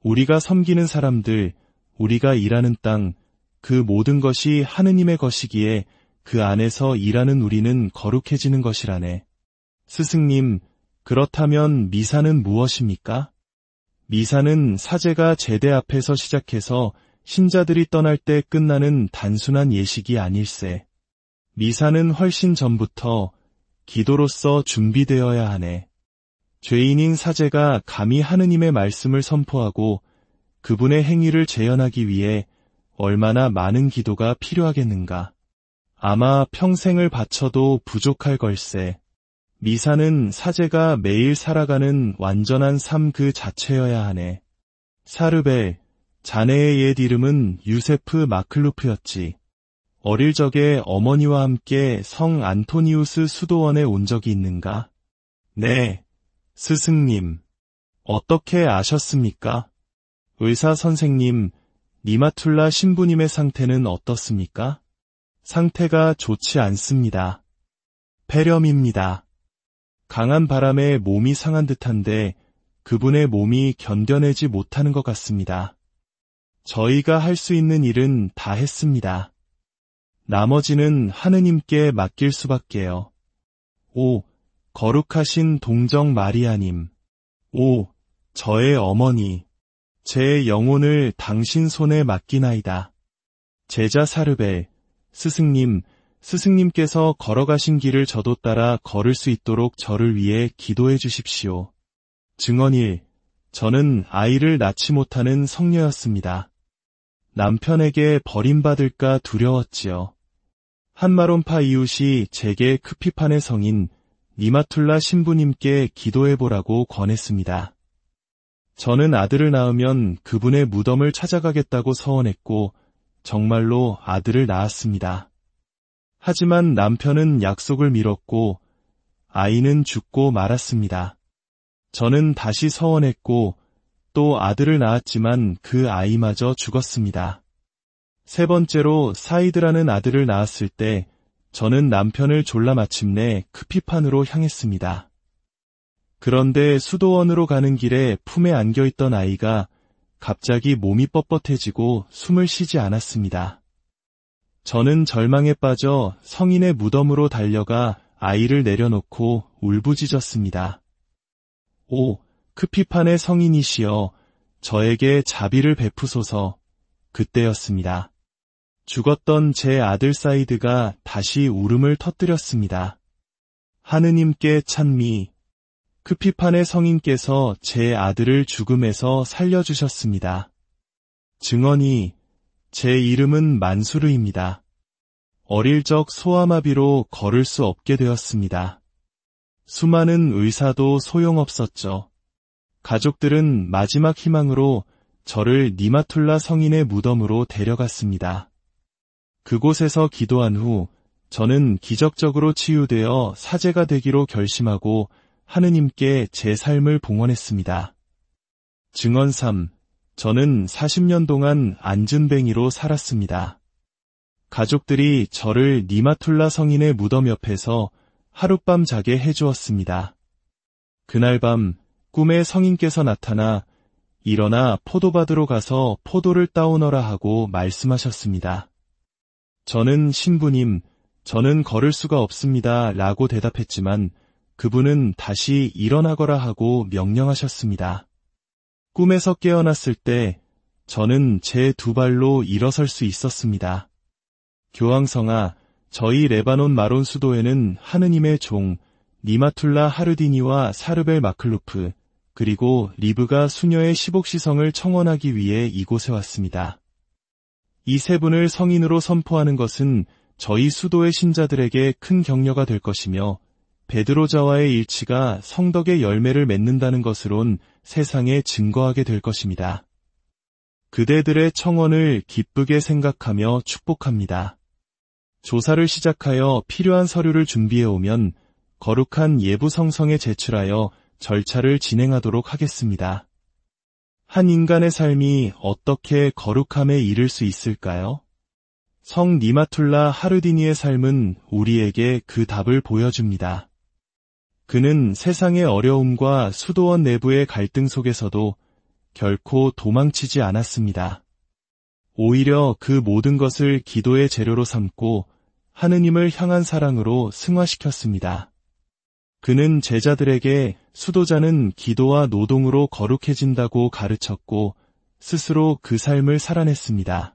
우리가 섬기는 사람들, 우리가 일하는 땅, 그 모든 것이 하느님의 것이기에 그 안에서 일하는 우리는 거룩해지는 것이라네. 스승님, 그렇다면 미사는 무엇입니까? 미사는 사제가 제대 앞에서 시작해서 신자들이 떠날 때 끝나는 단순한 예식이 아닐세. 미사는 훨씬 전부터 기도로서 준비되어야 하네. 죄인인 사제가 감히 하느님의 말씀을 선포하고 그분의 행위를 재현하기 위해 얼마나 많은 기도가 필요하겠는가. 아마 평생을 바쳐도 부족할 걸세. 미사는 사제가 매일 살아가는 완전한 삶 그 자체여야 하네. 사르벨, 자네의 옛 이름은 유세프 마클루프였지. 어릴 적에 어머니와 함께 성 안토니우스 수도원에 온 적이 있는가? 네, 스승님. 어떻게 아셨습니까? 의사 선생님, 니마툴라 신부님의 상태는 어떻습니까? 상태가 좋지 않습니다. 폐렴입니다. 강한 바람에 몸이 상한 듯한데 그분의 몸이 견뎌내지 못하는 것 같습니다. 저희가 할 수 있는 일은 다 했습니다. 나머지는 하느님께 맡길 수밖에요. 오, 거룩하신 동정 마리아님. 오, 저의 어머니. 제 영혼을 당신 손에 맡기나이다. 제자 사르벨, 스승님, 스승님께서 걸어가신 길을 저도 따라 걸을 수 있도록 저를 위해 기도해 주십시오. 증언 1. 저는 아이를 낳지 못하는 성녀였습니다. 남편에게 버림받을까 두려웠지요. 한마론파 이웃이 제게 크피판의 성인 니마툴라 신부님께 기도해보라고 권했습니다. 저는 아들을 낳으면 그분의 무덤을 찾아가겠다고 서원했고 정말로 아들을 낳았습니다. 하지만 남편은 약속을 미뤘고 아이는 죽고 말았습니다. 저는 다시 서원했고 또 아들을 낳았지만 그 아이마저 죽었습니다. 세 번째로 사이드라는 아들을 낳았을 때 저는 남편을 졸라 마침내 크피판으로 향했습니다. 그런데 수도원으로 가는 길에 품에 안겨있던 아이가 갑자기 몸이 뻣뻣해지고 숨을 쉬지 않았습니다. 저는 절망에 빠져 성인의 무덤으로 달려가 아이를 내려놓고 울부짖었습니다. 오, 크피판의 성인이시여, 저에게 자비를 베푸소서. 그때였습니다. 죽었던 제 아들 사이드가 다시 울음을 터뜨렸습니다. 하느님께 찬미. 크피판의 성인께서 제 아들을 죽음에서 살려주셨습니다. 증언이 제 이름은 만수르입니다. 어릴 적 소아마비로 걸을 수 없게 되었습니다. 수많은 의사도 소용없었죠. 가족들은 마지막 희망으로 저를 니마툴라 성인의 무덤으로 데려갔습니다. 그곳에서 기도한 후 저는 기적적으로 치유되어 사제가 되기로 결심하고 하느님께 제 삶을 봉헌했습니다. 증언 3. 저는 40년 동안 안전뱅이로 살았습니다. 가족들이 저를 니마툴라 성인의 무덤 옆에서 하룻밤 자게 해주었습니다. 그날 밤 꿈에 성인께서 나타나 일어나 포도밭으로 가서 포도를 따오너라 하고 말씀하셨습니다. 저는 신부님, 저는 걸을 수가 없습니다 라고 대답했지만 그분은 다시 일어나거라 하고 명령하셨습니다. 꿈에서 깨어났을 때 저는 제 두 발로 일어설 수 있었습니다. 교황성아, 저희 레바논 마론 수도에는 하느님의 종 니마툴라 하르디니와 사르벨 마클루프 그리고 리브가 수녀의 시복시성을 청원하기 위해 이곳에 왔습니다. 이 세 분을 성인으로 선포하는 것은 저희 수도의 신자들에게 큰 격려가 될 것이며 베드로자와의 일치가 성덕의 열매를 맺는다는 것으론 세상에 증거하게 될 것입니다. 그대들의 청원을 기쁘게 생각하며 축복합니다. 조사를 시작하여 필요한 서류를 준비해 오면 거룩한 예부 성성에 제출하여 절차를 진행하도록 하겠습니다. 한 인간의 삶이 어떻게 거룩함에 이를 수 있을까요? 성 니마툴라 하르디니의 삶은 우리에게 그 답을 보여줍니다. 그는 세상의 어려움과 수도원 내부의 갈등 속에서도 결코 도망치지 않았습니다. 오히려 그 모든 것을 기도의 재료로 삼고 하느님을 향한 사랑으로 승화시켰습니다. 그는 제자들에게 수도자는 기도와 노동으로 거룩해진다고 가르쳤고 스스로 그 삶을 살아냈습니다.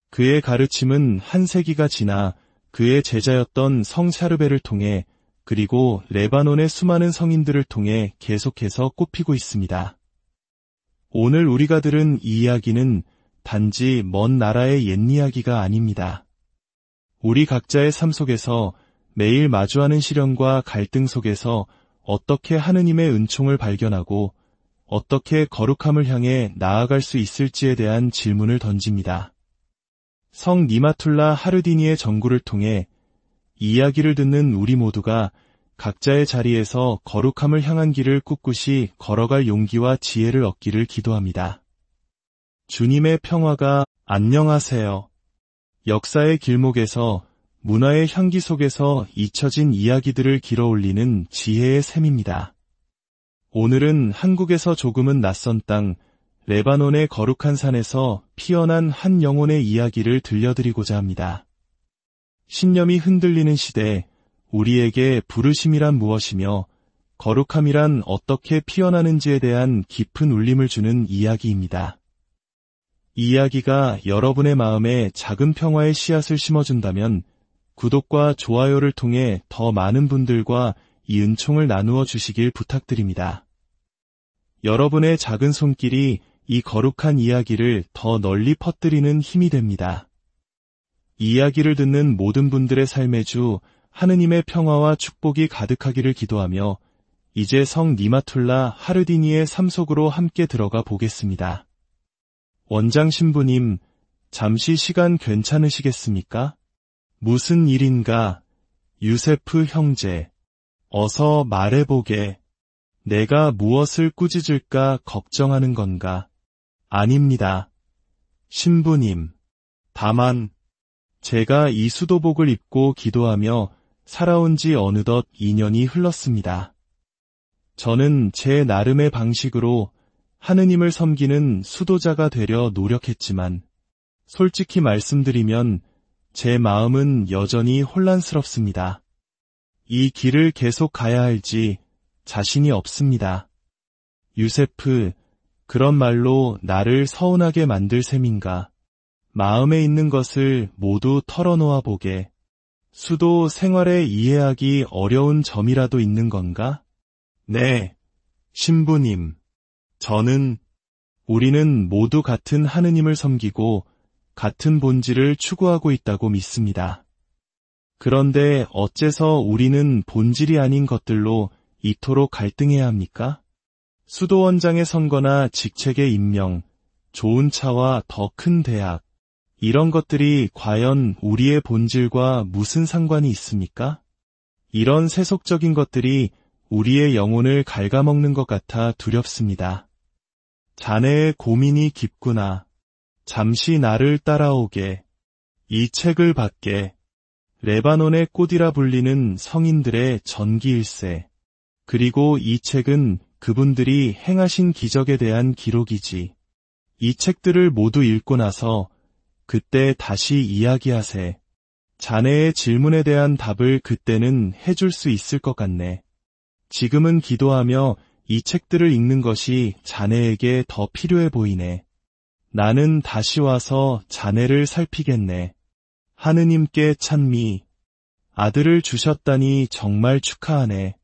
그의 가르침은 한 세기가 지나 그의 제자였던 성 샤르베를 통해 그리고 레바논의 수많은 성인들을 통해 계속해서 꼽히고 있습니다. 오늘 우리가 들은 이 이야기는 단지 먼 나라의 옛 이야기가 아닙니다. 우리 각자의 삶 속에서 매일 마주하는 시련과 갈등 속에서 어떻게 하느님의 은총을 발견하고 어떻게 거룩함을 향해 나아갈 수 있을지에 대한 질문을 던집니다. 성 니마툴라 하르디니의 전구를 통해 이야기를 듣는 우리 모두가 각자의 자리에서 거룩함을 향한 길을 꿋꿋이 걸어갈 용기와 지혜를 얻기를 기도합니다. 주님의 평화가 안녕하세요. 역사의 길목에서 문화의 향기 속에서 잊혀진 이야기들을 길어올리는 지혜의 샘입니다. 오늘은 한국에서 조금은 낯선 땅, 레바논의 거룩한 산에서 피어난 한 영혼의 이야기를 들려드리고자 합니다. 신념이 흔들리는 시대, 우리에게 부르심이란 무엇이며 거룩함이란 어떻게 피어나는지에 대한 깊은 울림을 주는 이야기입니다. 이 이야기가 여러분의 마음에 작은 평화의 씨앗을 심어준다면 구독과 좋아요를 통해 더 많은 분들과 이 은총을 나누어 주시길 부탁드립니다. 여러분의 작은 손길이 이 거룩한 이야기를 더 널리 퍼뜨리는 힘이 됩니다. 이 이야기를 듣는 모든 분들의 삶의 주 하느님의 평화와 축복이 가득하기를 기도하며 이제 성 니마툴라 하르디니의 삶 속으로 함께 들어가 보겠습니다. 원장 신부님, 잠시 시간 괜찮으시겠습니까? 무슨 일인가? 유세프 형제, 어서 말해보게. 내가 무엇을 꾸짖을까 걱정하는 건가? 아닙니다. 신부님, 다만 제가 이 수도복을 입고 기도하며 살아온 지 어느덧 2년이 흘렀습니다. 저는 제 나름의 방식으로 하느님을 섬기는 수도자가 되려 노력했지만 솔직히 말씀드리면 제 마음은 여전히 혼란스럽습니다. 이 길을 계속 가야 할지 자신이 없습니다. 유세프, 그런 말로 나를 서운하게 만들 셈인가? 마음에 있는 것을 모두 털어놓아 보게. 수도 생활에 이해하기 어려운 점이라도 있는 건가? 네, 신부님. 우리는 모두 같은 하느님을 섬기고 같은 본질을 추구하고 있다고 믿습니다. 그런데 어째서 우리는 본질이 아닌 것들로 이토록 갈등해야 합니까? 수도원장의 선거나 직책의 임명, 좋은 차와 더 큰 대학, 이런 것들이 과연 우리의 본질과 무슨 상관이 있습니까? 이런 세속적인 것들이 우리의 영혼을 갉아먹는 것 같아 두렵습니다. 자네의 고민이 깊구나. 잠시 나를 따라오게. 이 책을 받게. 레바논의 꽃이라 불리는 성인들의 전기일세. 그리고 이 책은 그분들이 행하신 기적에 대한 기록이지. 이 책들을 모두 읽고 나서 그때 다시 이야기하세. 자네의 질문에 대한 답을 그때는 해줄 수 있을 것 같네. 지금은 기도하며 이 책들을 읽는 것이 자네에게 더 필요해 보이네. 나는 다시 와서 자네를 살피겠네. 하느님께 찬미. 아들을 주셨다니 정말 축하하네.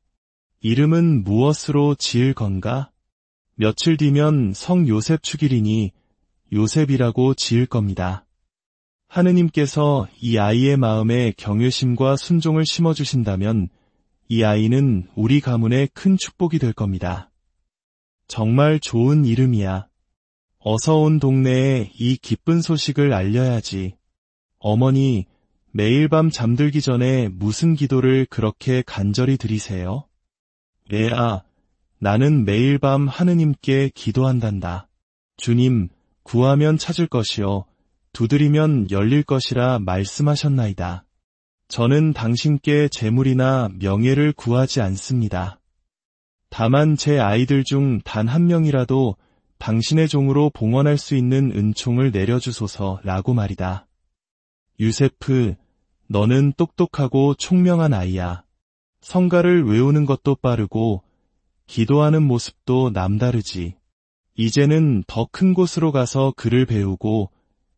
이름은 무엇으로 지을 건가? 며칠 뒤면 성 요셉 축일이니 요셉이라고 지을 겁니다. 하느님께서 이 아이의 마음에 경외심과 순종을 심어주신다면 이 아이는 우리 가문의 큰 축복이 될 겁니다. 정말 좋은 이름이야. 어서 온 동네에 이 기쁜 소식을 알려야지. 어머니, 매일 밤 잠들기 전에 무슨 기도를 그렇게 간절히 드리세요? 애아, 나는 매일 밤 하느님께 기도한단다. 주님, 구하면 찾을 것이요, 두드리면 열릴 것이라 말씀하셨나이다. 저는 당신께 재물이나 명예를 구하지 않습니다. 다만 제 아이들 중 단 한 명이라도 당신의 종으로 봉헌할 수 있는 은총을 내려주소서라고 말이다. 유세프, 너는 똑똑하고 총명한 아이야. 성가를 외우는 것도 빠르고 기도하는 모습도 남다르지. 이제는 더 큰 곳으로 가서 글을 배우고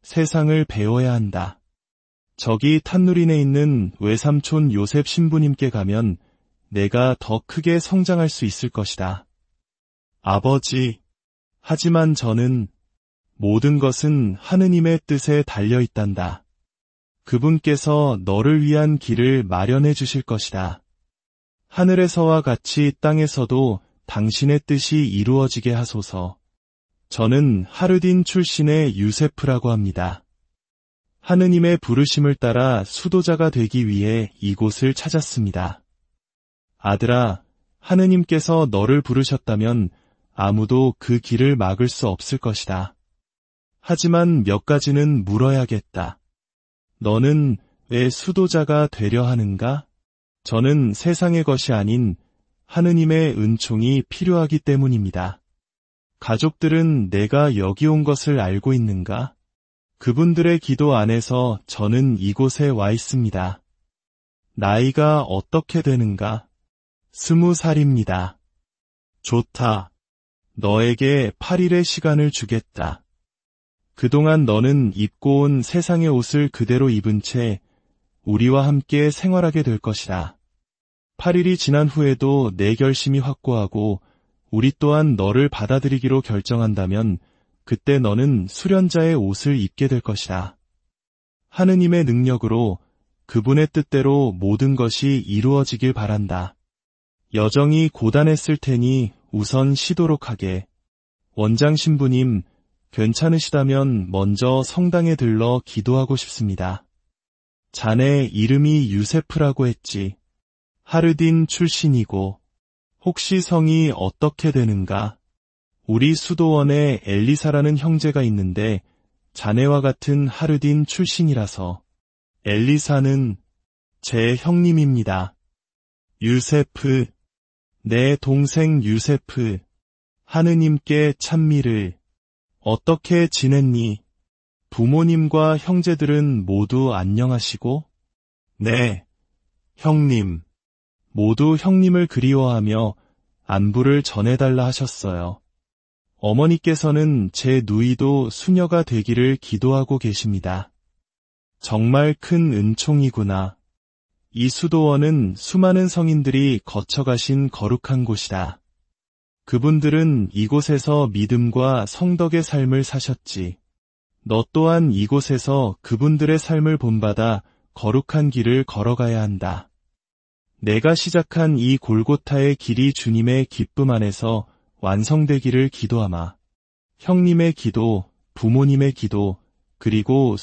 세상을 배워야 한다. 저기 탄누린에 있는 외삼촌 요셉 신부님께 가면 내가 더 크게 성장할 수 있을 것이다. 아버지, 하지만 저는 모든 것은 하느님의 뜻에 달려 있단다. 그분께서 너를 위한 길을 마련해 주실 것이다. 하늘에서와 같이 땅에서도 당신의 뜻이 이루어지게 하소서. 저는 하르딘 출신의 유세프라고 합니다. 하느님의 부르심을 따라 수도자가 되기 위해 이곳을 찾았습니다. 아들아, 하느님께서 너를 부르셨다면 아무도 그 길을 막을 수 없을 것이다. 하지만 몇 가지는 물어야겠다. 너는 왜 수도자가 되려 하는가? 저는 세상의 것이 아닌 하느님의 은총이 필요하기 때문입니다. 가족들은 내가 여기 온 것을 알고 있는가? 그분들의 기도 안에서 저는 이곳에 와 있습니다. 나이가 어떻게 되는가? 20살입니다. 좋다. 너에게 8일의 시간을 주겠다. 그동안 너는 입고 온 세상의 옷을 그대로 입은 채 우리와 함께 생활하게 될 것이다. 8일이 지난 후에도 내 결심이 확고하고 우리 또한 너를 받아들이기로 결정한다면 그때 너는 수련자의 옷을 입게 될 것이다. 하느님의 능력으로 그분의 뜻대로 모든 것이 이루어지길 바란다. 여정이 고단했을 테니 우선 쉬도록 하게. 원장 신부님, 괜찮으시다면 먼저 성당에 들러 기도하고 싶습니다. 자네 이름이 유세프라고 했지. 하르딘 출신이고 혹시 성이 어떻게 되는가? 우리 수도원에 엘리사라는 형제가 있는데 자네와 같은 하르딘 출신이라서. 엘리사는 제 형님입니다. 유세프, 내 동생 유세프, 하느님께 찬미를. 어떻게 지냈니? 부모님과 형제들은 모두 안녕하시고? 네, 형님. 모두 형님을 그리워하며 안부를 전해달라 하셨어요. 어머니께서는 제 누이도 수녀가 되기를 기도하고 계십니다. 정말 큰 은총이구나. 이 수도원은 수많은 성인들이 거쳐가신 거룩한 곳이다. 그분들은 이곳에서 믿음과 성덕의 삶을 사셨지. 너 또한 이곳에서 그분들의 삶을 본받아 거룩한 길을 걸어가야 한다. 내가 시작한 이 골고타의 길이 주님의 기쁨 안에서 완성되기를 기도하마. 형님의 기도, 부모님의 기도, 그리고